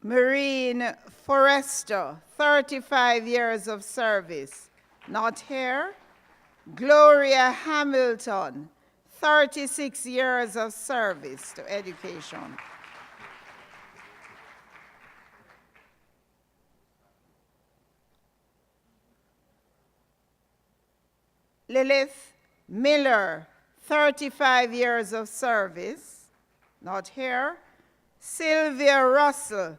Speaker 11: Marine Forrester, 35 years of service. Not here. Gloria Hamilton, 36 years of service to education. Lilith Miller, 35 years of service. Not here. Sylvia Russell,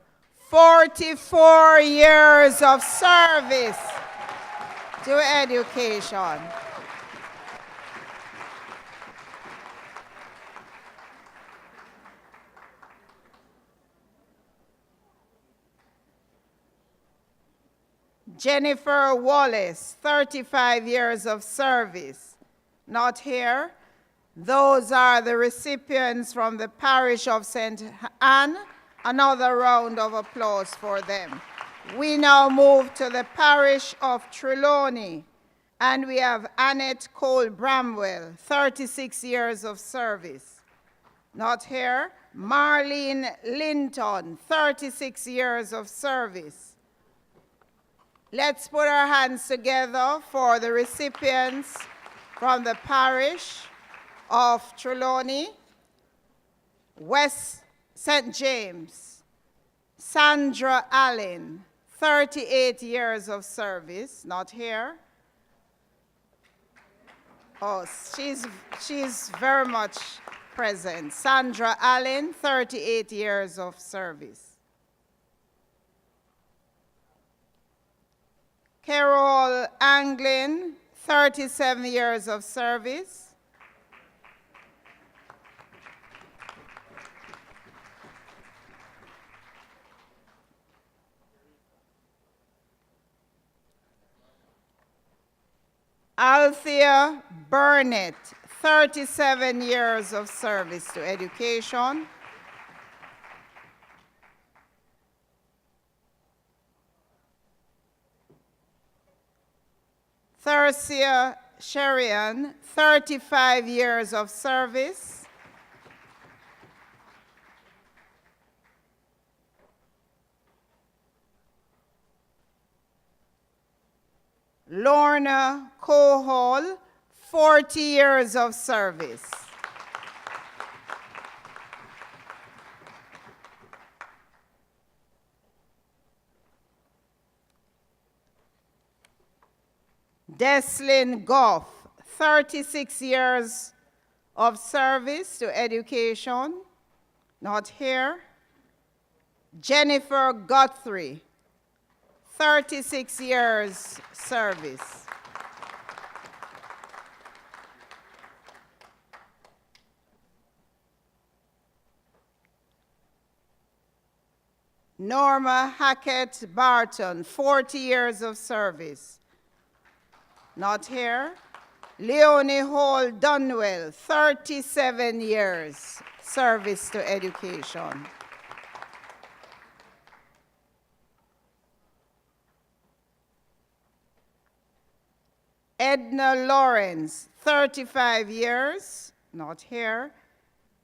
Speaker 11: 44 years of service to education. Jennifer Wallace, 35 years of service. Not here. Those are the recipients from the parish of St. Anne. Another round of applause for them. We now move to the parish of Trelawney, and we have Annette Cole Bramwell, 36 years of service. Not here. Marlene Linton, 36 years of service. Let's put our hands together for the recipients from the parish of Trelawney, West St. James. Sandra Allen, 38 years of service, not here. Oh, she's very much present. Sandra Allen, 38 years of service. Carol Anglin, 37 years of service. Althea Burnett, 37 years of service to education. Thersia Sherian, 35 years of service. Lorna Cohol, 40 years of service. Deslyn Goff, 36 years of service to education, not here. Jennifer Guthrie, 36 years service. Norma Hackett Barton, 40 years of service. Not here. Leonie Hall Dunwell, 37 years service to education. Edna Lawrence, 35 years, not here.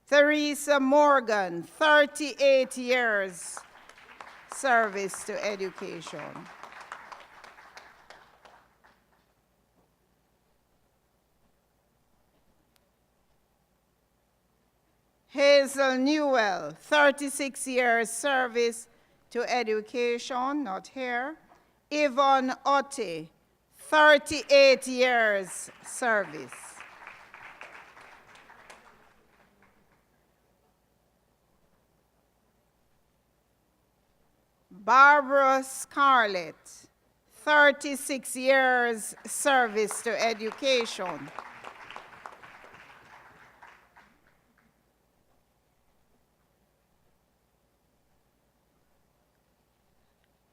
Speaker 11: Theresa Morgan, 38 years service to education. Hazel Newell, 36 years service to education, not here. Yvonne Otte, 38 years service. Barbara Scarlett, 36 years service to education.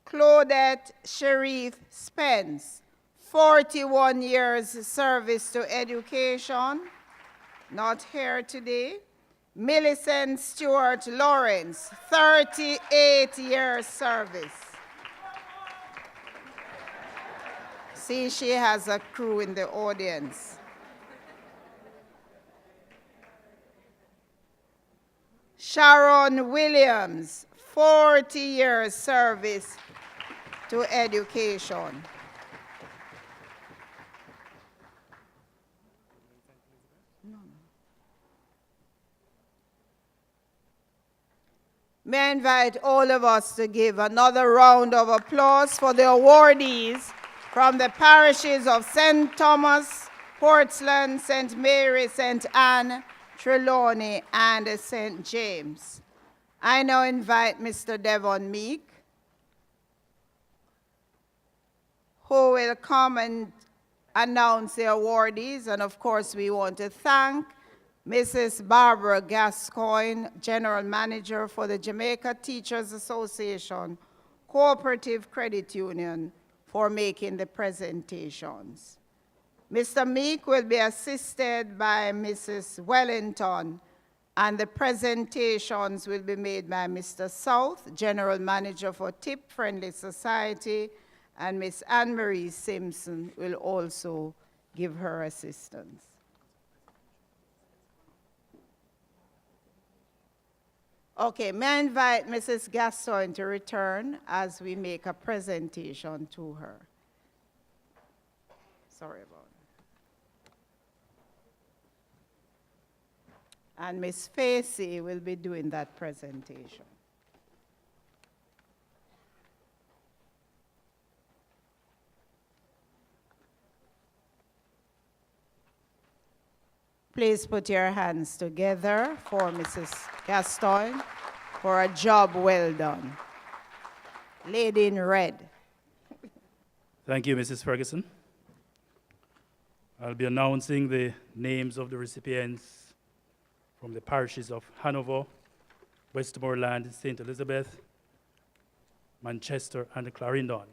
Speaker 11: Claudette Sharif Spence, 41 years service to education, not here today. Millicent Stewart Lawrence, 38 years service. See, she has a crew in the audience. Sharon Williams, 40 years service to education. May I invite all of us to give another round of applause for the awardees from the parishes of St. Thomas, Portland, St. Mary, St. Anne, Trelawney, and St. James. I now invite Mr. Devon Meek, who will come and announce the awardees. And of course, we want to thank Mrs. Barbara Gascoigne, General Manager for the Jamaica Teachers Association Cooperative Credit Union, for making the presentations. Mr. Meek will be assisted by Mrs. Wellington, and the presentations will be made by Mr. South, General Manager for Tip Friendly Society, and Miss Anne-Marie Simpson will also give her assistance. Okay, may I invite Mrs. Gaston to return as we make a presentation to her. Sorry about that. And Miss Facey will be doing that presentation. Please put your hands together for Mrs. Gaston for a job well done. Lady in red.
Speaker 12: Thank you, Mrs. Ferguson. I'll be announcing the names of the recipients from the parishes of Hanover, Westmoreland, St. Elizabeth, Manchester, and Clarendon.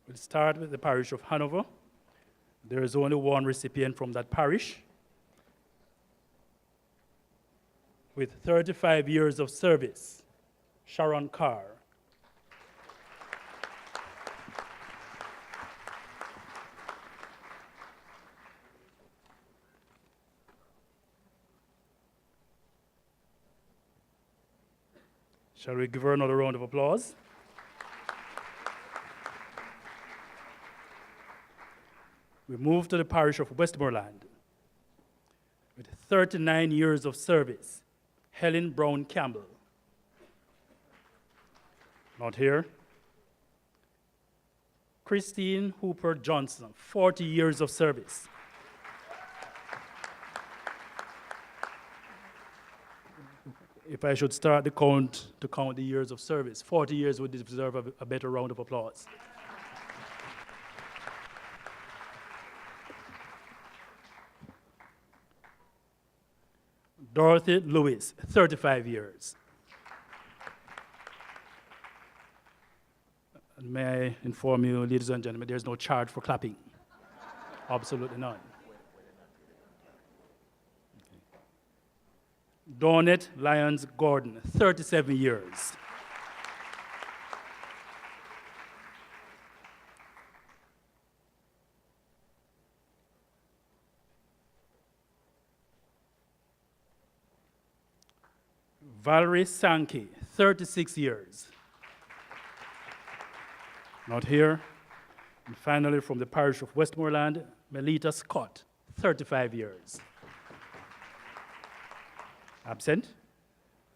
Speaker 12: We'll start with the parish of Hanover. There is only one recipient from that parish with 35 years of service, Sharon Carr. Shall we give her another round of applause? We move to the parish of Westmoreland with 39 years of service, Helen Brown Campbell. Not here. Christine Hooper Johnson, 40 years of service. If I should start the count to count the years of service, 40 years would deserve a better round of applause. Dorothy Lewis, 35 years. And may I inform you, ladies and gentlemen, there's no charge for clapping. Absolutely none. Dawnette Lyons Gordon, 37 years. Valerie Sankey, 36 years. Not here. And finally, from the parish of Westmoreland, Melita Scott, 35 years. Absent.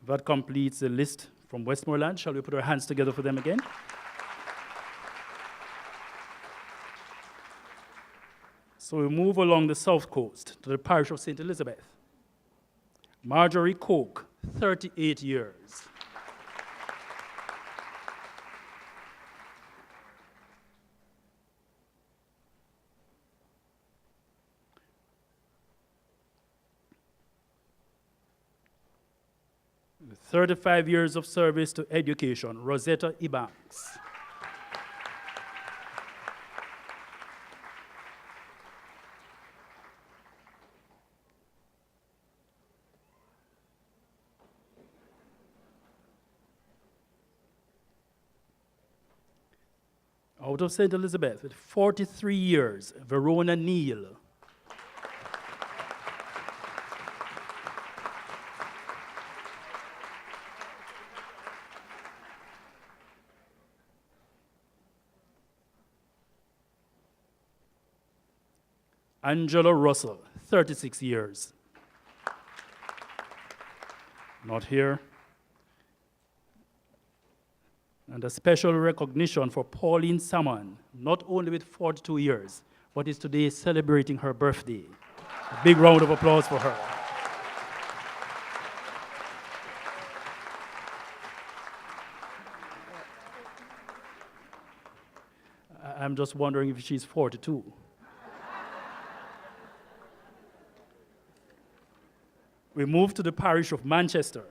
Speaker 12: That completes the list from Westmoreland. Shall we put our hands together for them again? So we move along the south coast to the parish of St. Elizabeth. Marjorie Coke, 38 years. With 35 years of service to education, Rosetta Ebanks. Out of St. Elizabeth, with 43 years, Verona Neal. Angela Russell, 36 years. Not here. And a special recognition for Pauline Salmon, not only with 42 years, but is today celebrating her birthday. A big round of applause for her. I'm just wondering if she's 42. We move to the parish of Manchester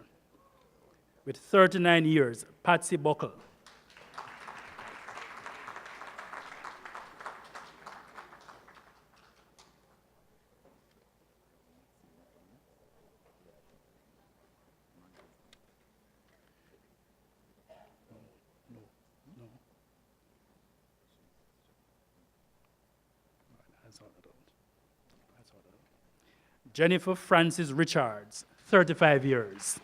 Speaker 12: with 39 years, Patsy Buckle. Jennifer Francis Richards, 35 years.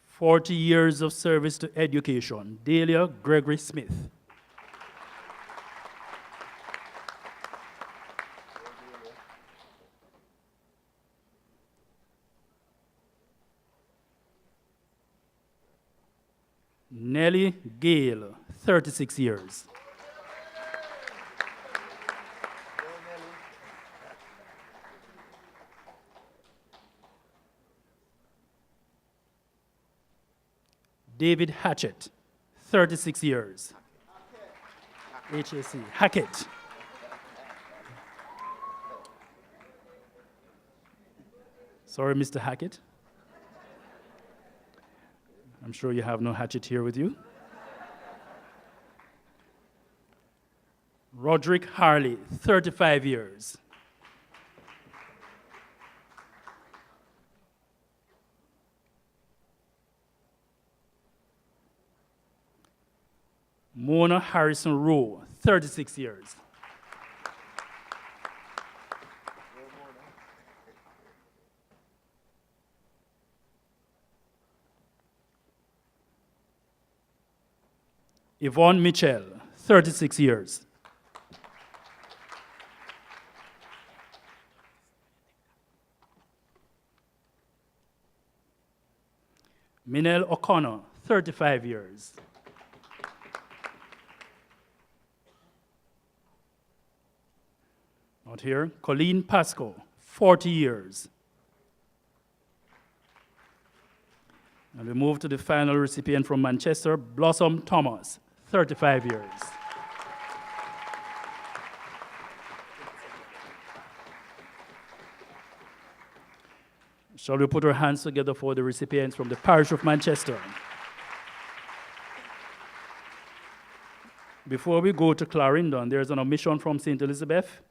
Speaker 12: "40 years of service to education, Delia Gregory Smith. Nellie Gale, 36 years. David Hatchett, 36 years. HAC, Hackett. Sorry, Mr. Hackett. I'm sure you have no hatchet here with you. Roderick Harley, 35 years. Mona Harrison Rowe, 36 years. Yvonne Mitchell, 36 years. Minelle O'Connor, 35 years. Not here. Colleen Pascoe, 40 years. And we move to the final recipient from Manchester, Blossom Thomas, 35 years. Shall we put our hands together for the recipients from the parish of Manchester? Before we go to Clarendon, there's an omission from St. Elizabeth.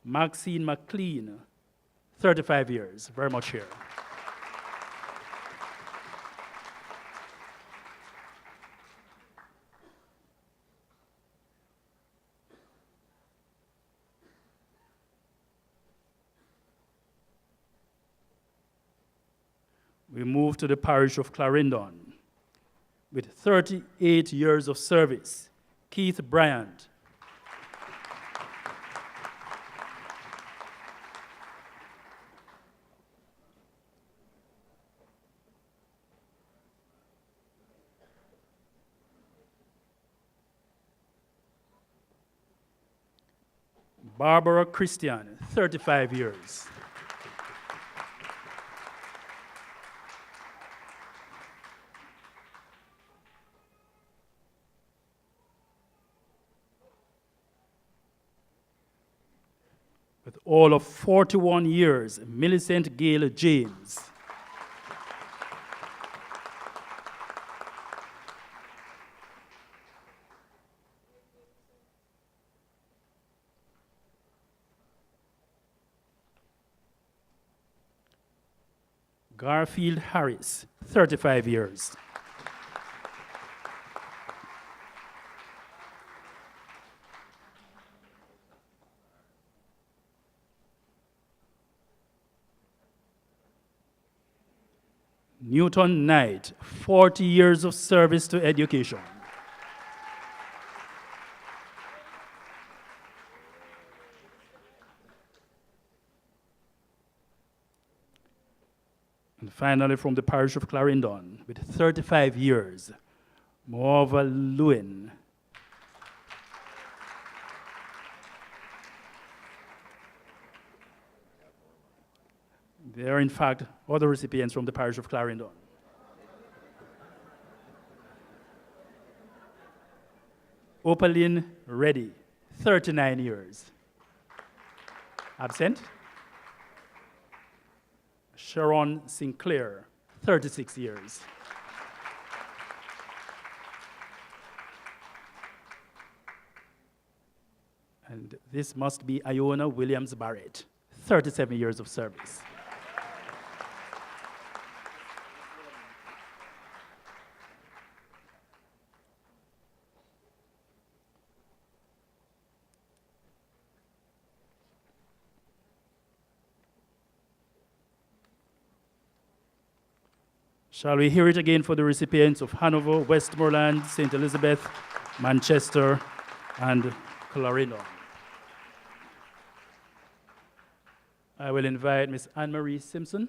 Speaker 12: Maxine McLean, 35 years, very much here. We move to the parish of Clarendon with 38 years of service, Keith Bryant. Barbara Christian, 35 years. With all of 41 years, Millicent Gale James. Garfield Harris, 35 years. Newton Knight, 40 years of service to education. And finally, from the parish of Clarendon, with 35 years, Morva Lewin. There are, in fact, other recipients from the parish of Clarendon. Opaline Reddy, 39 years. Absent? Sharon Sinclair, 36 years. And this must be Iona Williams Barrett, 37 years of service. Shall we hear it again for the recipients of Hanover, Westmoreland, St. Elizabeth, Manchester, and Clarendon? I will invite Ms. Anne-Marie Simpson.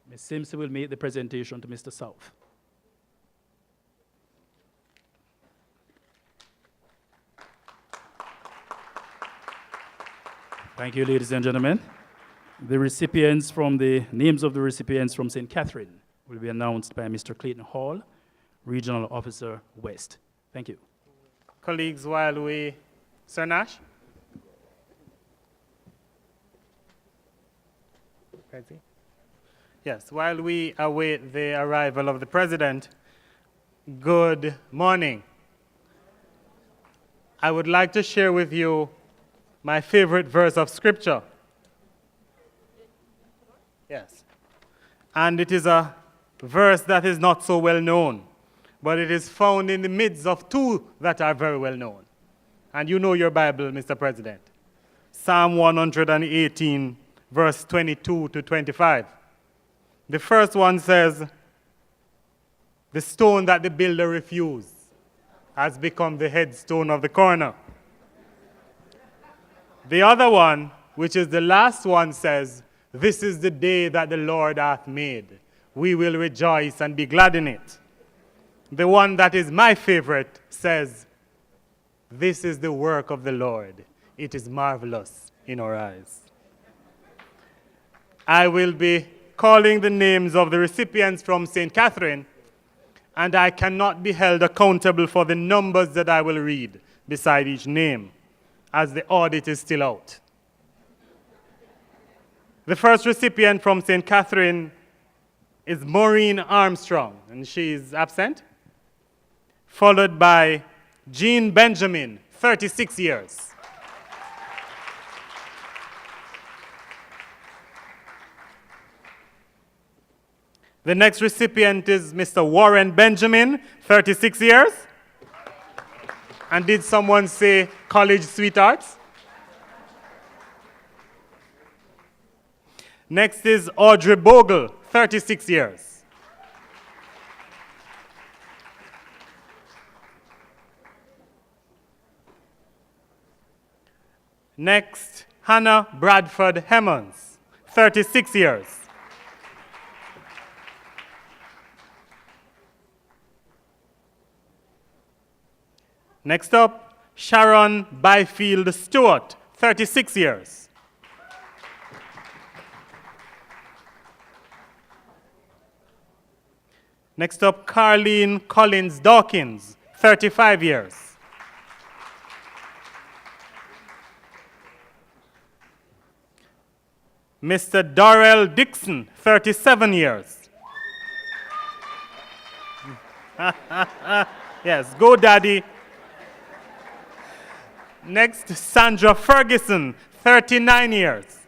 Speaker 12: Ms. Simpson will make the presentation to Mr. South. Thank you, ladies and gentlemen. The names of the recipients from St. Catherine will be announced by Mr. Clayton Hall, Regional Officer West. Thank you.
Speaker 13: Colleagues, while we, Sir Nash? Yes, while we await the arrival of the President, good morning. I would like to share with you my favorite verse of Scripture. Yes. And it is a verse that is not so well known, but it is found in the midst of two that are very well known. And you know your Bible, Mr. President. Psalm 118, verse 22 to 25. The first one says, "The stone that the builder refused has become the headstone of the corner." The other one, which is the last one, says, "This is the day that the Lord hath made. We will rejoice and be glad in it." The one that is my favorite says, "This is the work of the Lord. It is marvelous in our eyes." I will be calling the names of the recipients from St. Catherine, and I cannot be held accountable for the numbers that I will read beside each name, as the audit is still out. The first recipient from St. Catherine is Maureen Armstrong, and she is absent, followed by Jean Benjamin, 36 years. The next recipient is Mr. Warren Benjamin, 36 years. And did someone say college sweethearts? Next is Audrey Bogle, 36 years. Next, Hannah Bradford Hemmons, 36 years. Next up, Sharon Byfield Stewart, 36 years. Next up, Carleen Collins Dawkins, 35 years. Mr. Dorrell Dixon, 37 years. Yes, go daddy. Next, Sandra Ferguson, 39 years.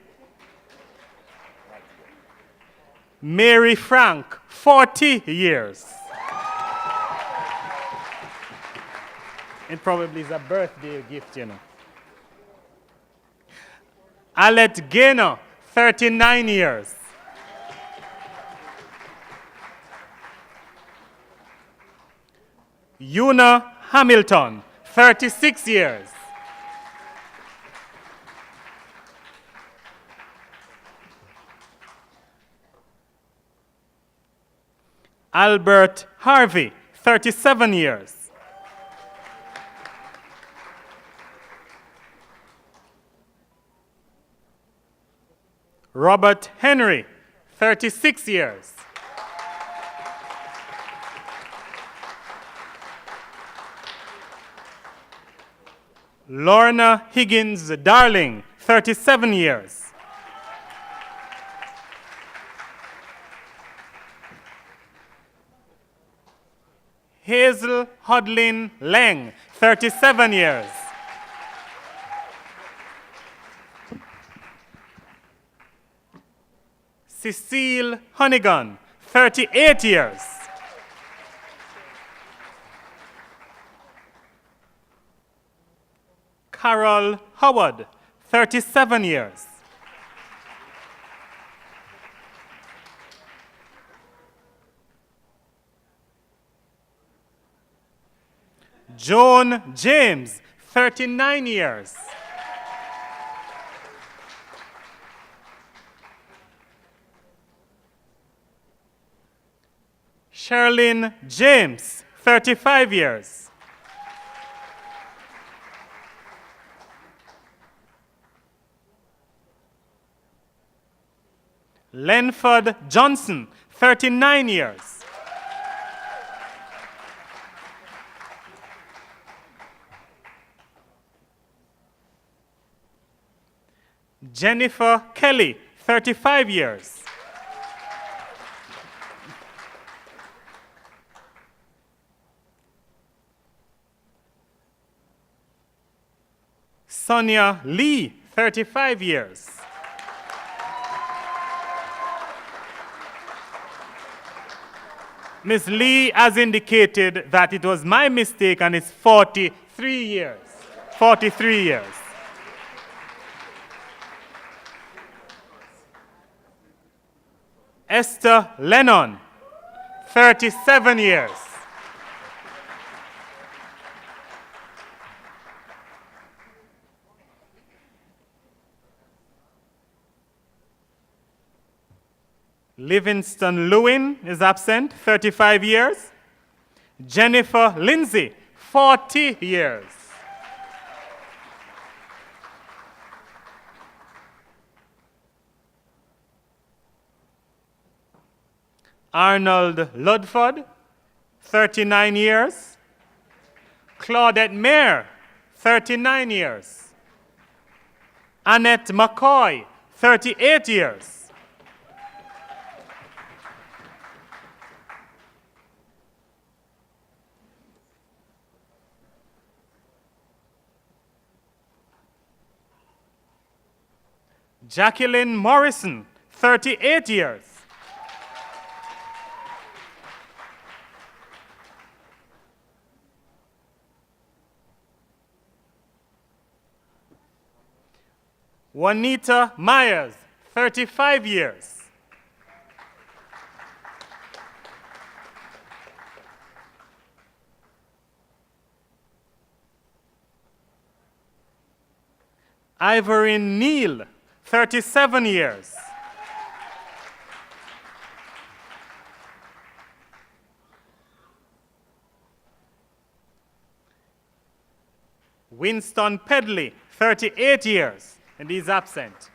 Speaker 13: Mary Frank, 40 years. It probably is a birthday gift, you know. Alette Gaynor, 39 years. Una Hamilton, 36 years. Albert Harvey, 37 years. Robert Henry, 36 years. Lorna Higgins Darling, 37 years. Hazel Hodlin Lang, 37 years. Cecile Honeygun, 38 years. Carol Howard, 37 years. Joan James, 39 years. Sherlyn James, 35 years. Lenford Johnson, 39 years. Jennifer Kelly, 35 years. Sonia Lee, 35 years. Ms. Lee has indicated that it was my mistake and it's 43 years. 43 years. Esther Lennon, 37 years. Livingston Lewin is absent, 35 years. Jennifer Lindsay, 40 years. Arnold Ludford, 39 years. Claudette Mayer, 39 years. Annette McCoy, 38 years. Jacqueline Morrison, 38 years. Juanita Myers, 35 years. Ivory Neal, 37 years. Winston Pedley, 38 years, and he's absent.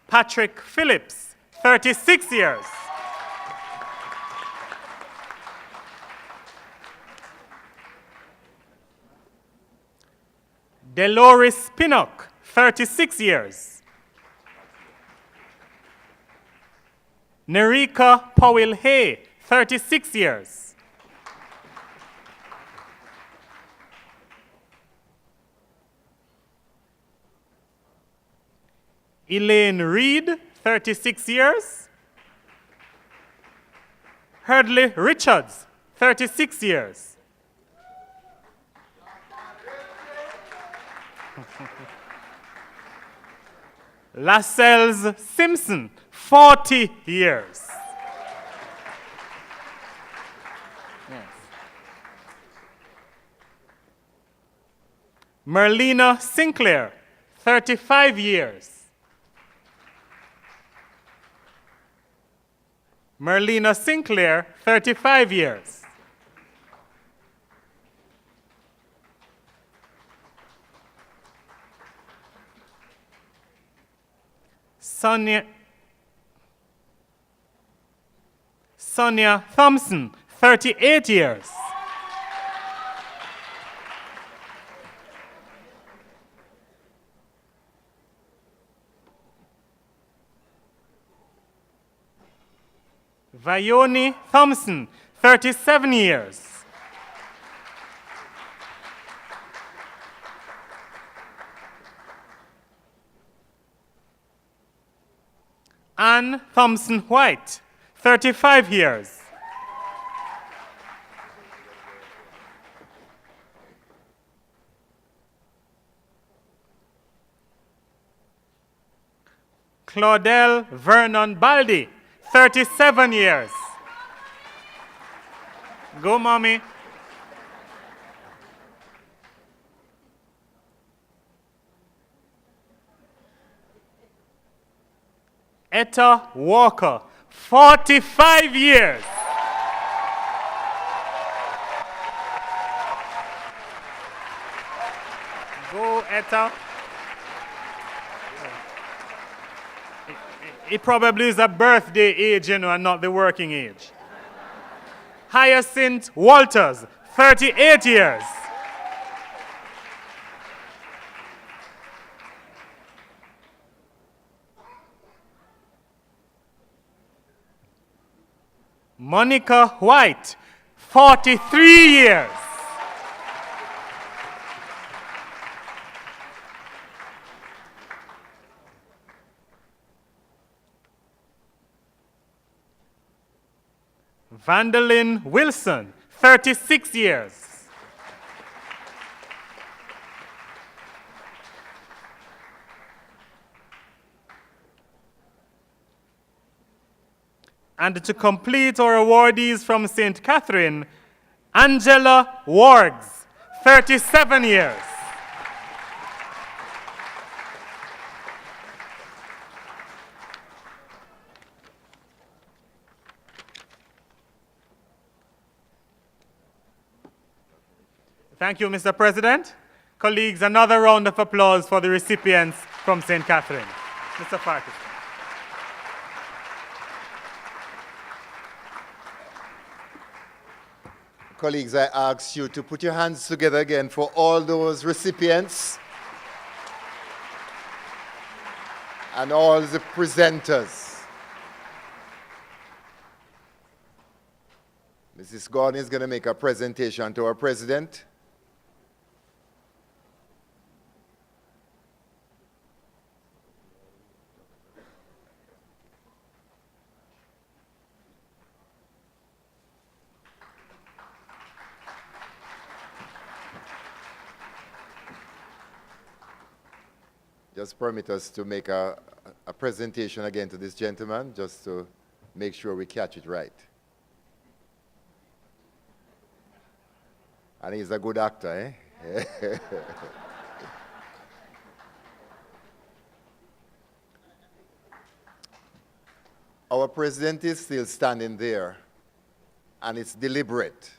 Speaker 13: Patrick Phillips, 36 years. Dolores Pinnock, 36 years. Nerika Powell Hay, 36 years. Elaine Reed, 36 years. Hurdley Richards, 36 years. Lascelles Simpson, 40 years. Yes. Merlina Sinclair, 35 years. Merlina Sinclair, 35 years. Sonia Thompson, 38 years. Vioni Thompson, 37 years. Anne Thompson White, 35 years. Claudel Vernon Baldi, 37 years. Go, mommy. Etta Walker, 45 years. Go, Etta. It probably is a birthday age, you know, and not the working age. Hyacinth Walters, 38 years. Monica White, 43 years. Vandalyn Wilson, 36 years. And to complete our awardees from St. Catherine, Angela Wargs, 37 years. Thank you, Mr. President. Colleagues, another round of applause for the recipients from St. Catherine. Mr. Farkas.
Speaker 3: Colleagues, I ask you to put your hands together again for all those recipients and all the presenters. Mrs. Gordon is going to make a presentation to our president. Just permit us to make a presentation again to this gentleman, just to make sure we catch it right. And he's a good actor, eh? Our president is still standing there, and it's deliberate,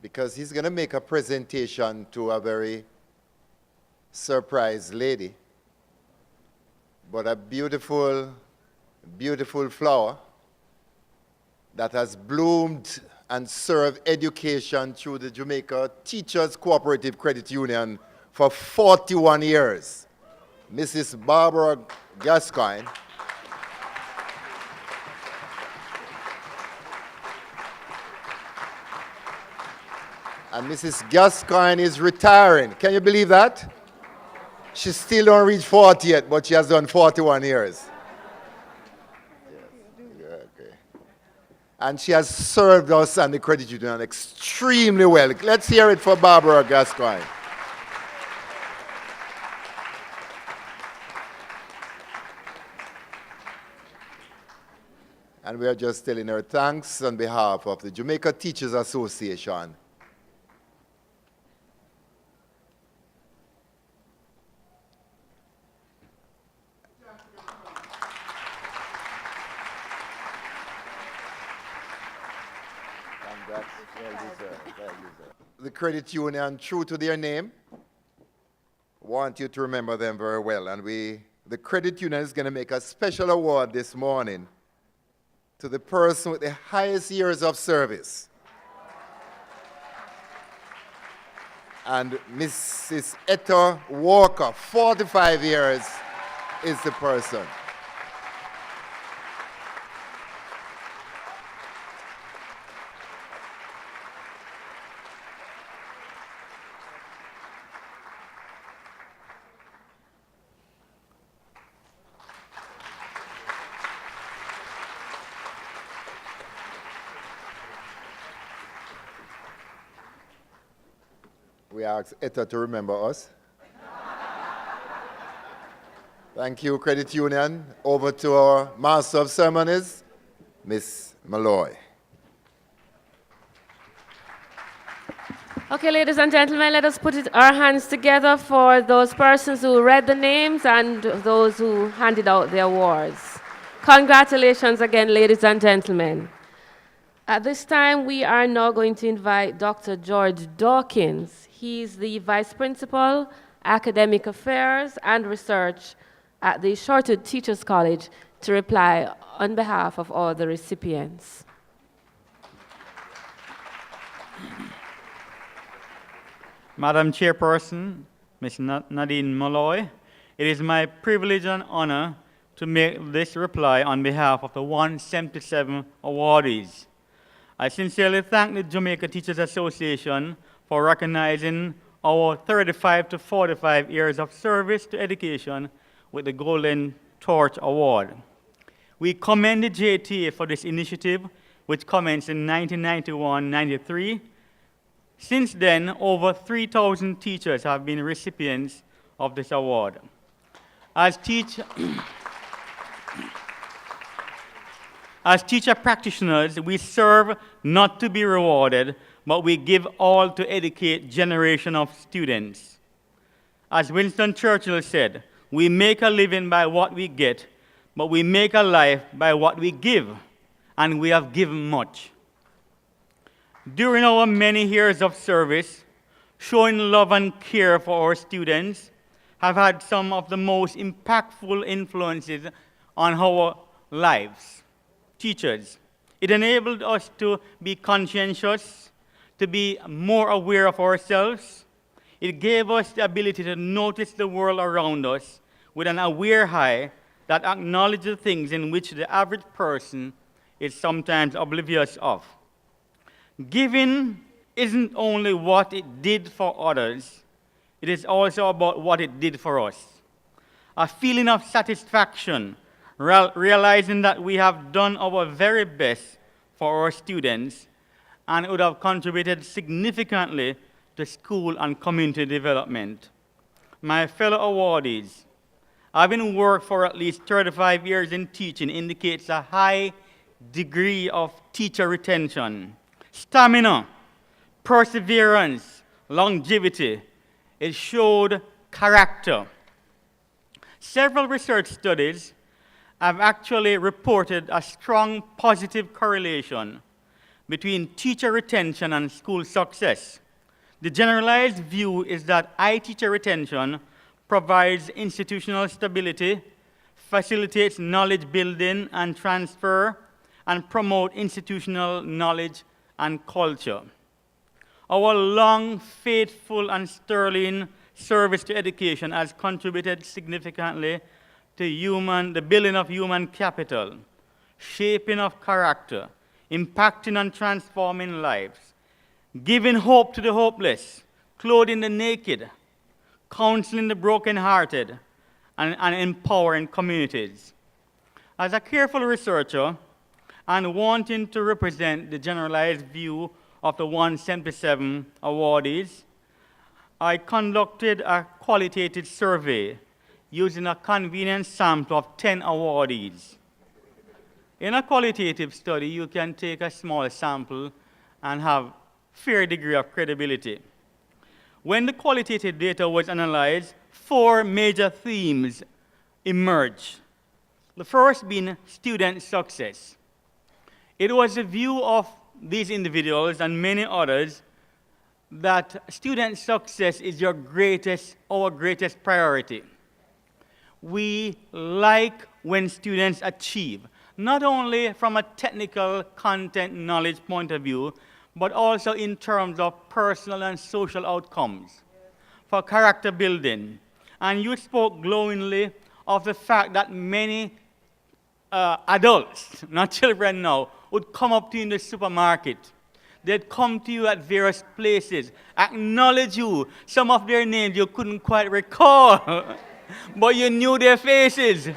Speaker 3: because he's going to make a presentation to a very surprised lady. But a beautiful, beautiful flower that has bloomed and served education through the Jamaica Teachers Cooperative Credit Union for 41 years. Mrs. Barbara Gascoigne. And Mrs. Gascoigne is retiring. Can you believe that? She still don't reach 40 yet, but she has done 41 years. Yes. Okay. And she has served us and the credit union extremely well. Let's hear it for Barbara Gascoigne. And we are just telling her thanks on behalf of the Jamaica Teachers Association. The credit union, true to their name, want you to remember them very well. And the credit union is going to make a special award this morning to the person with the highest years of service. And Mrs. Etta Walker, 45 years, is the person. We ask Etta to remember us. Thank you, Credit Union. Over to our Master of Ceremonies, Miss Malloy.
Speaker 1: Okay, ladies and gentlemen, let us put our hands together for those persons who read the names and those who handed out the awards. Congratulations again, ladies and gentlemen. At this time, we are now going to invite Dr. George Dawkins. He's the Vice Principal, Academic Affairs and Research at the Shortwood Teachers College to reply on behalf of all the recipients.
Speaker 14: Madam Chairperson, Ms. Nadine Malloy, it is my privilege and honor to make this reply on behalf of the 177 awardees. I sincerely thank the Jamaica Teachers Association for recognizing our 35 to 45 years of service to education with the Golden Torch Award. We commend the JTA for this initiative, which commenced in 1991-93. Since then, over 3,000 teachers have been recipients of this award. As teacher practitioners, we serve not to be rewarded, but we give all to educate generation of students. As Winston Churchill said, we make a living by what we get, but we make a life by what we give, and we have given much. During our many years of service, showing love and care for our students have had some of the most impactful influences on our lives. Teachers, it enabled us to be conscientious, to be more aware of ourselves. It gave us the ability to notice the world around us with an aware eye that acknowledges the things in which the average person is sometimes oblivious of. Giving isn't only what it did for others, it is also about what it did for us. A feeling of satisfaction, realizing that we have done our very best for our students and it would have contributed significantly to school and community development. My fellow awardees, having worked for at least 35 years in teaching indicates a high degree of teacher retention, stamina, perseverance, longevity. It showed character. Several research studies have actually reported a strong positive correlation between teacher retention and school success. The generalized view is that high teacher retention provides institutional stability, facilitates knowledge building and transfer, and promote institutional knowledge and culture. Our long, faithful, and sterling service to education has contributed significantly to the building of human capital, shaping of character, impacting and transforming lives, giving hope to the hopeless, clothing the naked, counseling the brokenhearted, and empowering communities. As a careful researcher and wanting to represent the generalized view of the 177 awardees, I conducted a qualitative survey using a convenient sample of 10 awardees. In a qualitative study, you can take a small sample and have fair degree of credibility. When the qualitative data was analyzed, 4 major themes emerged. The first being student success. It was the view of these individuals and many others that student success is our greatest priority. We like when students achieve, not only from a technical content knowledge point of view, but also in terms of personal and social outcomes, for character building. And you spoke glowingly of the fact that many adults, not children now, would come up to you in the supermarket. They'd come to you at various places, acknowledge you. Some of their names you couldn't quite recall, but you knew their faces.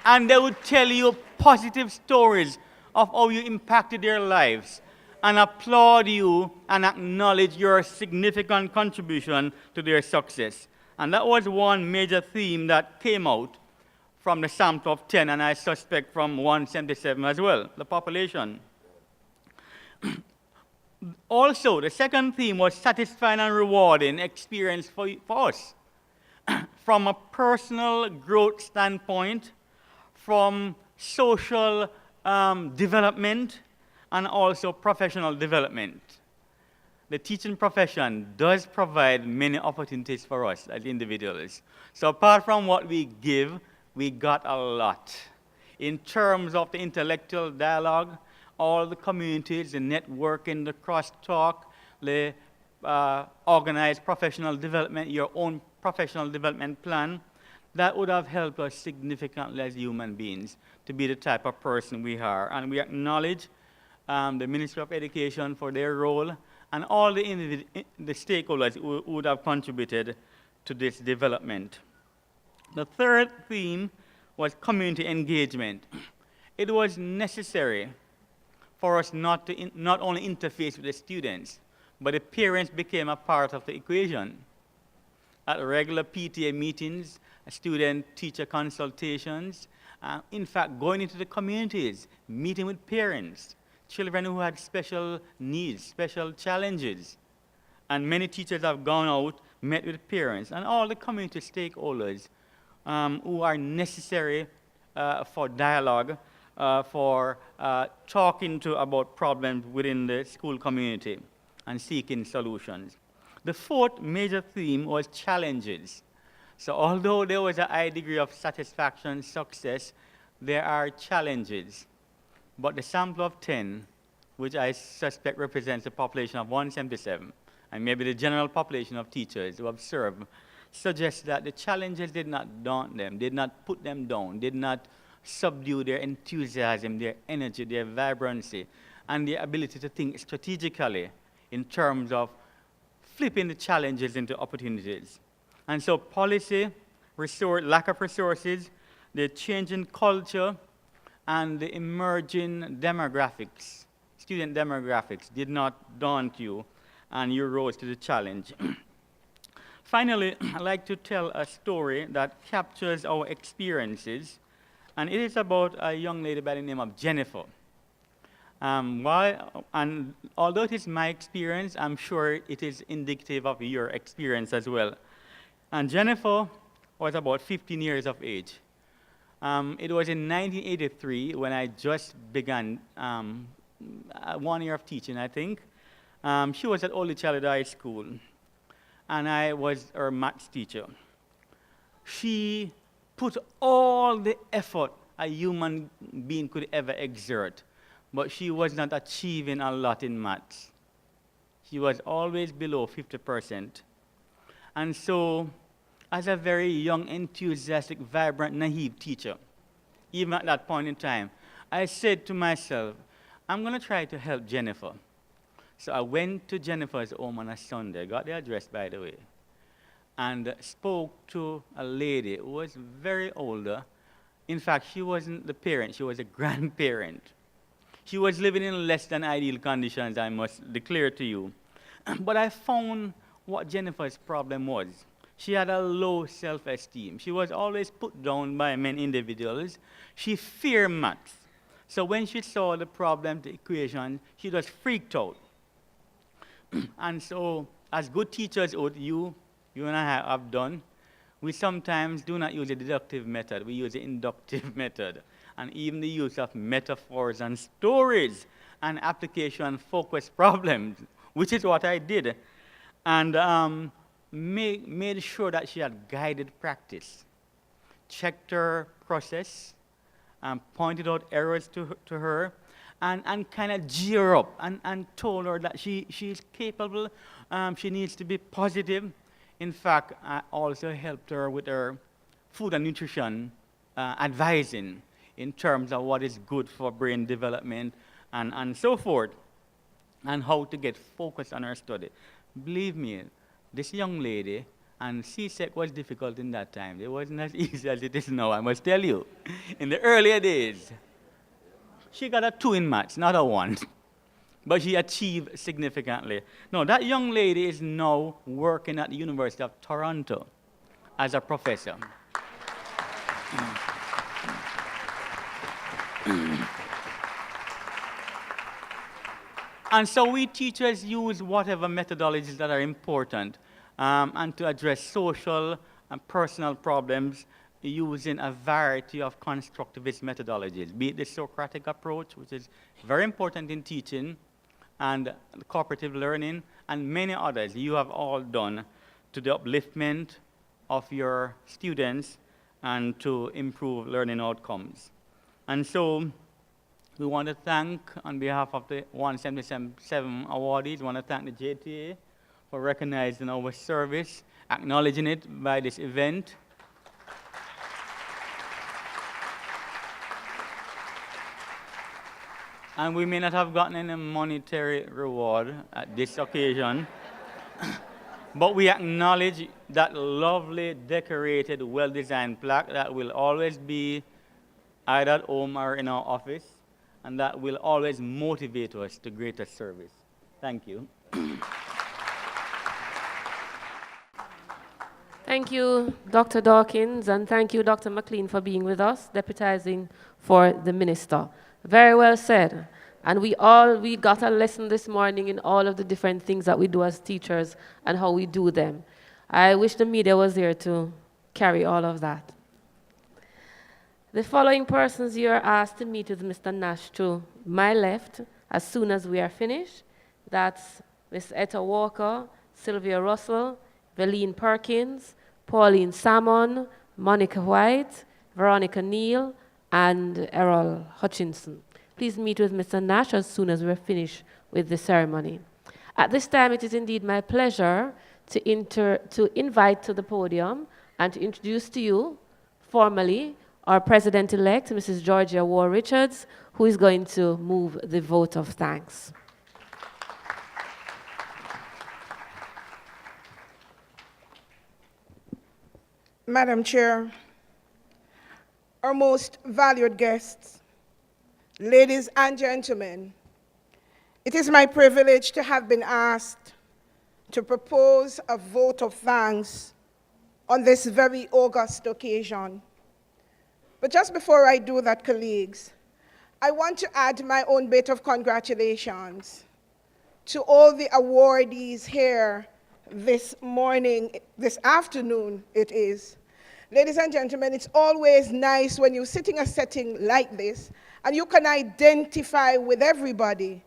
Speaker 14: And they would tell you positive stories of how you impacted their lives and applaud you and acknowledge your significant contribution to their success. And that was one major theme that came out from the sample of 10, and I suspect from 177 as well, the population. Also, the second theme was satisfying and rewarding experience for us. From a personal growth standpoint, from social development, and also professional development. The teaching profession does provide many opportunities for us as individuals. So apart from what we give, we got a lot. In terms of the intellectual dialogue, all the communities, the networking, the crosstalk, the organized professional development, your own professional development plan, that would have helped us significantly as human beings to be the type of person we are. And we acknowledge the Ministry of Education for their role and all the stakeholders who would have contributed to this development. The third theme was community engagement. It was necessary for us not only interface with the students, but the parents became a part of the equation. At regular PTA meetings, student-teacher consultations, in fact, going into the communities, meeting with parents, children who had special needs, special challenges. And many teachers have gone out, met with parents, and all the community stakeholders who are necessary for dialogue, for talking about problems within the school community and seeking solutions. The fourth major theme was challenges. So although there was a high degree of satisfaction, success, there are challenges. But the sample of 10, which I suspect represents a population of 177, and maybe the general population of teachers who observe, suggests that the challenges did not daunt them, did not put them down, did not subdue their enthusiasm, their energy, their vibrancy, and their ability to think strategically in terms of flipping the challenges into opportunities. And so policy, lack of resources, the changing culture, and the emerging demographics, student demographics, did not daunt you, and you rose to the challenge. Finally, I'd like to tell a story that captures our experiences, and it is about a young lady by the name of Jennifer. And although it is my experience, I'm sure it is indicative of your experience as well. And Jennifer was about 15 years of age. It was in 1983 when I just began 1 year of teaching, I think. She was at Holy Child High School, and I was her maths teacher. She put all the effort a human being could ever exert, but she was not achieving a lot in maths. She was always below 50%. And so, as a very young, enthusiastic, vibrant, naive teacher, even at that point in time, I said to myself, I'm going to try to help Jennifer. So I went to Jennifer's home on a Sunday, got the address, by the way, and spoke to a lady who was very older. In fact, she wasn't the parent, she was a grandparent. She was living in less than ideal conditions, I must declare to you. But I found what Jennifer's problem was. She had a low self-esteem. She was always put down by many individuals. She feared maths. So when she saw the problem, the equation, she just freaked out. And so, as good teachers, you and I have done, we sometimes do not use a deductive method. We use the inductive method. And even the use of metaphors and stories and application-focused problems, which is what I did. And made sure that she had guided practice, checked her process, pointed out errors to her, and kind of gear up and told her that she's capable, she needs to be positive. In fact, I also helped her with her food and nutrition advising in terms of what is good for brain development and so forth, and how to get focused on her study. Believe me, this young lady, and CSEC was difficult in that time. It wasn't as easy as it is now, I must tell you. In the earlier days, she got a 2 in maths, not a 1. But she achieved significantly. No, that young lady is now working at the University of Toronto as a professor. And so we teachers use whatever methodologies that are important and to address social and personal problems using a variety of constructivist methodologies, be it the Socratic approach, which is very important in teaching, and cooperative learning, and many others you have all done to the upliftment of your students and to improve learning outcomes. And so we want to thank, on behalf of the 177 awardees, we want to thank the JTA for recognizing our service, acknowledging it by this event. And we may not have gotten any monetary reward at this occasion, but we acknowledge that lovely, decorated, well-designed plaque that will always be either at home or in our office, and that will always motivate us to greater service. Thank you.
Speaker 1: Thank you, Dr. Dawkins, and thank you, Dr. McLean, for being with us, deputizing for the minister. Very well said. And we got a lesson this morning in all of the different things that we do as teachers and how we do them. I wish the media was there to carry all of that. The following persons you are asked to meet with Mr. Nash to my left as soon as we are finished. That's Ms. Etta Walker, Sylvia Russell, Veline Perkins, Pauline Salmon, Monica White, Veronica Neal, and Errol Hutchinson. Please meet with Mr. Nash as soon as we're finished with the ceremony. At this time, it is indeed my pleasure to invite to the podium and to introduce to you formally our President-elect, Mrs. Georgia Ward Richards, who is going to move the vote of thanks.
Speaker 11: Madam Chair, our most valued guests, ladies and gentlemen, it is my privilege to have been asked to propose a vote of thanks on this very august occasion. But just before I do that, colleagues, I want to add my own bit of congratulations to all the awardees here this morning, this afternoon it is. Ladies and gentlemen, it's always nice when you sit in a setting like this and you can identify with everybody.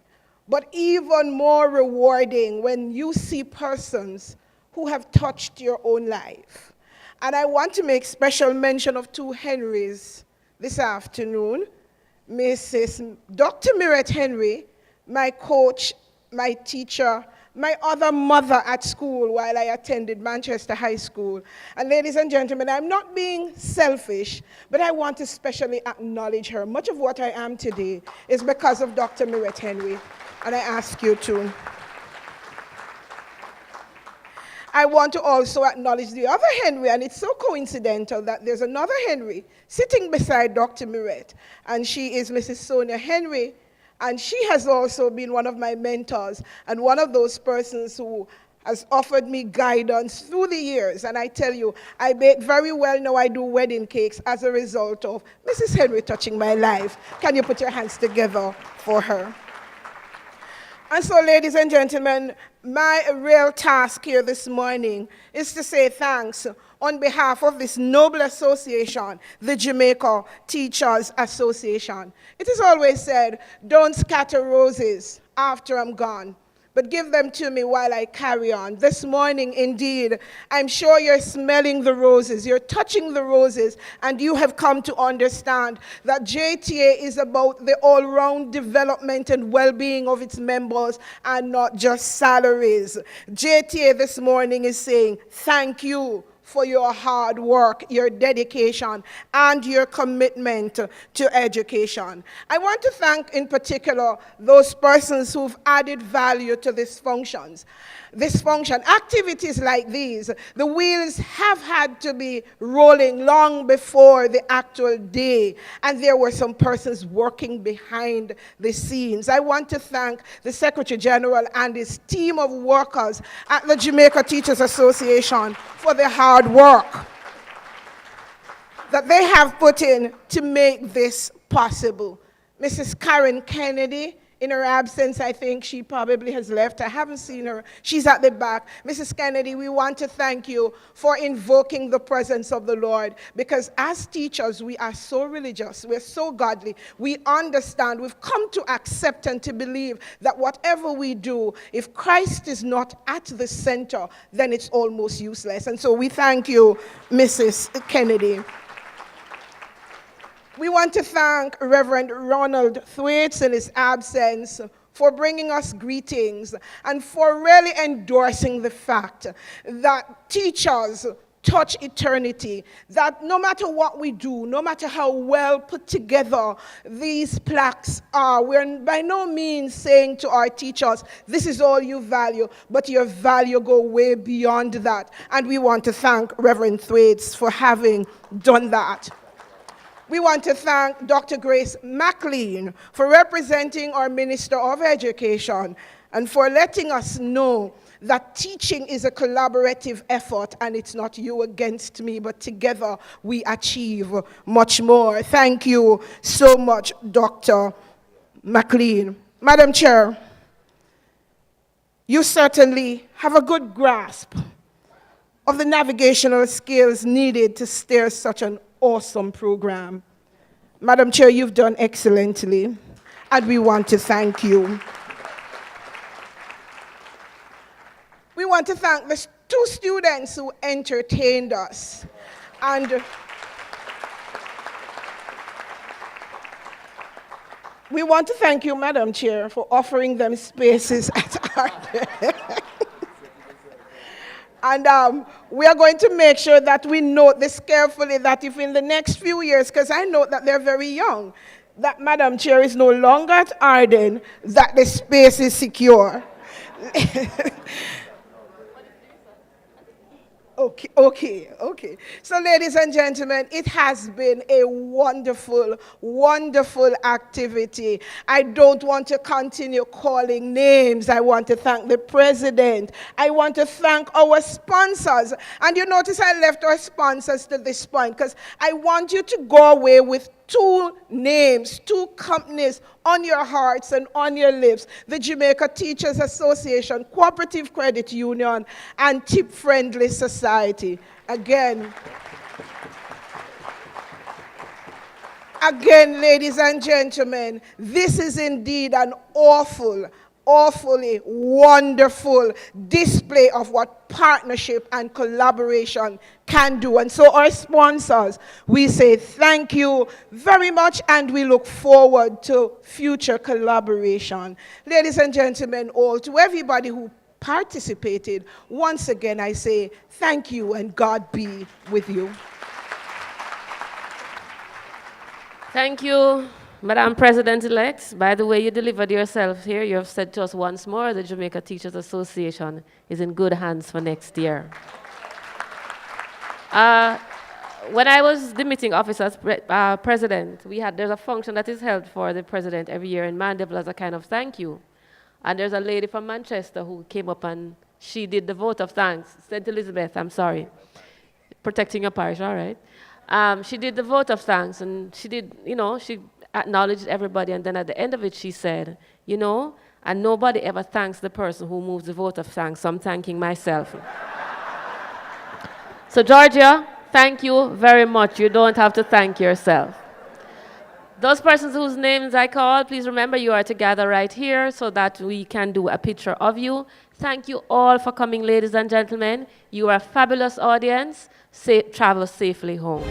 Speaker 11: But even more rewarding when you see persons who have touched your own life. And I want to make special mention of two Henrys this afternoon. Mrs. Dr. Mirette Henry, my coach, my teacher, my other mother at school while I attended Manchester High School. And ladies and gentlemen, I'm not being selfish, but I want to specially acknowledge her. Much of what I am today is because of Dr. Mirette Henry, and I ask you to. I want to also acknowledge the other Henry, and it's so coincidental that there's another Henry sitting beside Dr. Mirette, and she is Mrs. Sonia Henry, and she has also been one of my mentors and one of those persons who has offered me guidance through the years. And I tell you, I bake very well now. I do wedding cakes as a result of Mrs. Henry touching my life. Can you put your hands together for her? And so, ladies and gentlemen, my real task here this morning is to say thanks on behalf of this noble association, the Jamaica Teachers Association. It is always said, don't scatter roses after I'm gone, but give them to me while I carry on. This morning, indeed, I'm sure you're smelling the roses, you're touching the roses, and you have come to understand that JTA is about the all-round development and well-being of its members and not just salaries. JTA this morning is saying, thank you for your hard work, your dedication, and your commitment to education. I want to thank in particular those persons who've added value to these functions. Activities like these, the wheels have had to be rolling long before the actual day, and there were some persons working behind the scenes. I want to thank the Secretary General and his team of workers at the Jamaica Teachers Association for their hard work that they have put in to make this possible. Mrs. Karen Kennedy, in her absence, I think she probably has left. I haven't seen her. She's at the back. Mrs. Kennedy, we want to thank you for invoking the presence of the Lord, because as teachers, we are so religious. We're so godly. We understand. We've come to accept and to believe that whatever we do, if Christ is not at the center, then it's almost useless. And so we thank you, Mrs. Kennedy. We want to thank Reverend Ronald Thwaites in his absence for bringing us greetings and for really endorsing the fact that teachers touch eternity, that no matter what we do, no matter how well put together these plaques are, we're by no means saying to our teachers, this is all you value, but your value go way beyond that. And we want to thank Reverend Thwaites for having done that. We want to thank Dr. Grace McLean for representing our Minister of Education and for letting us know that teaching is a collaborative effort and it's not you against me, but together we achieve much more. Thank you so much, Dr. McLean. Madam Chair, you certainly have a good grasp of the navigational skills needed to steer such an awesome program. Madam Chair, you've done excellently, and we want to thank you. We want to thank the two students who entertained us. And we want to thank you, Madam Chair, for offering them spaces at our And we are going to make sure that we note this carefully, that if in the next few years, because I know that they're very young, that Madam Chair is no longer at Arden, that the space is secure. Okay. So, ladies and gentlemen, it has been a wonderful, wonderful activity. I don't want to continue calling names. I want to thank the president. I want to thank our sponsors. And you notice I left our sponsors to this point because I want you to go away with two names, two companies on your hearts and on your lips: the Jamaica Teachers Association, Cooperative Credit Union, and Tip Friendly Society. Again, Again, ladies and gentlemen, this is indeed an awfully wonderful display of what partnership and collaboration can do. And so our sponsors, we say thank you very much, and we look forward to future collaboration. Ladies and gentlemen, all, to everybody who participated, once again I say thank you and God be with you.
Speaker 1: Thank you, Madam President-elect. By the way you delivered yourself here, you have said to us once more the Jamaica Teachers Association is in good hands for next year. When I was the meeting officer's president, there's a function that is held for the president every year in Mandeville as a kind of thank you. And there's a lady from Manchester who came up and she did the vote of thanks. St. Elizabeth, I'm sorry. Protecting your parish, all right. She did the vote of thanks, and she did, she acknowledged everybody, and then at the end of it she said, and nobody ever thanks the person who moves the vote of thanks, so I'm thanking myself. So Georgia, thank you very much. You don't have to thank yourself. Those persons whose names I called, please remember you are to gather right here so that we can do a picture of you. Thank you all for coming, ladies and gentlemen. You are a fabulous audience. Travel safely home.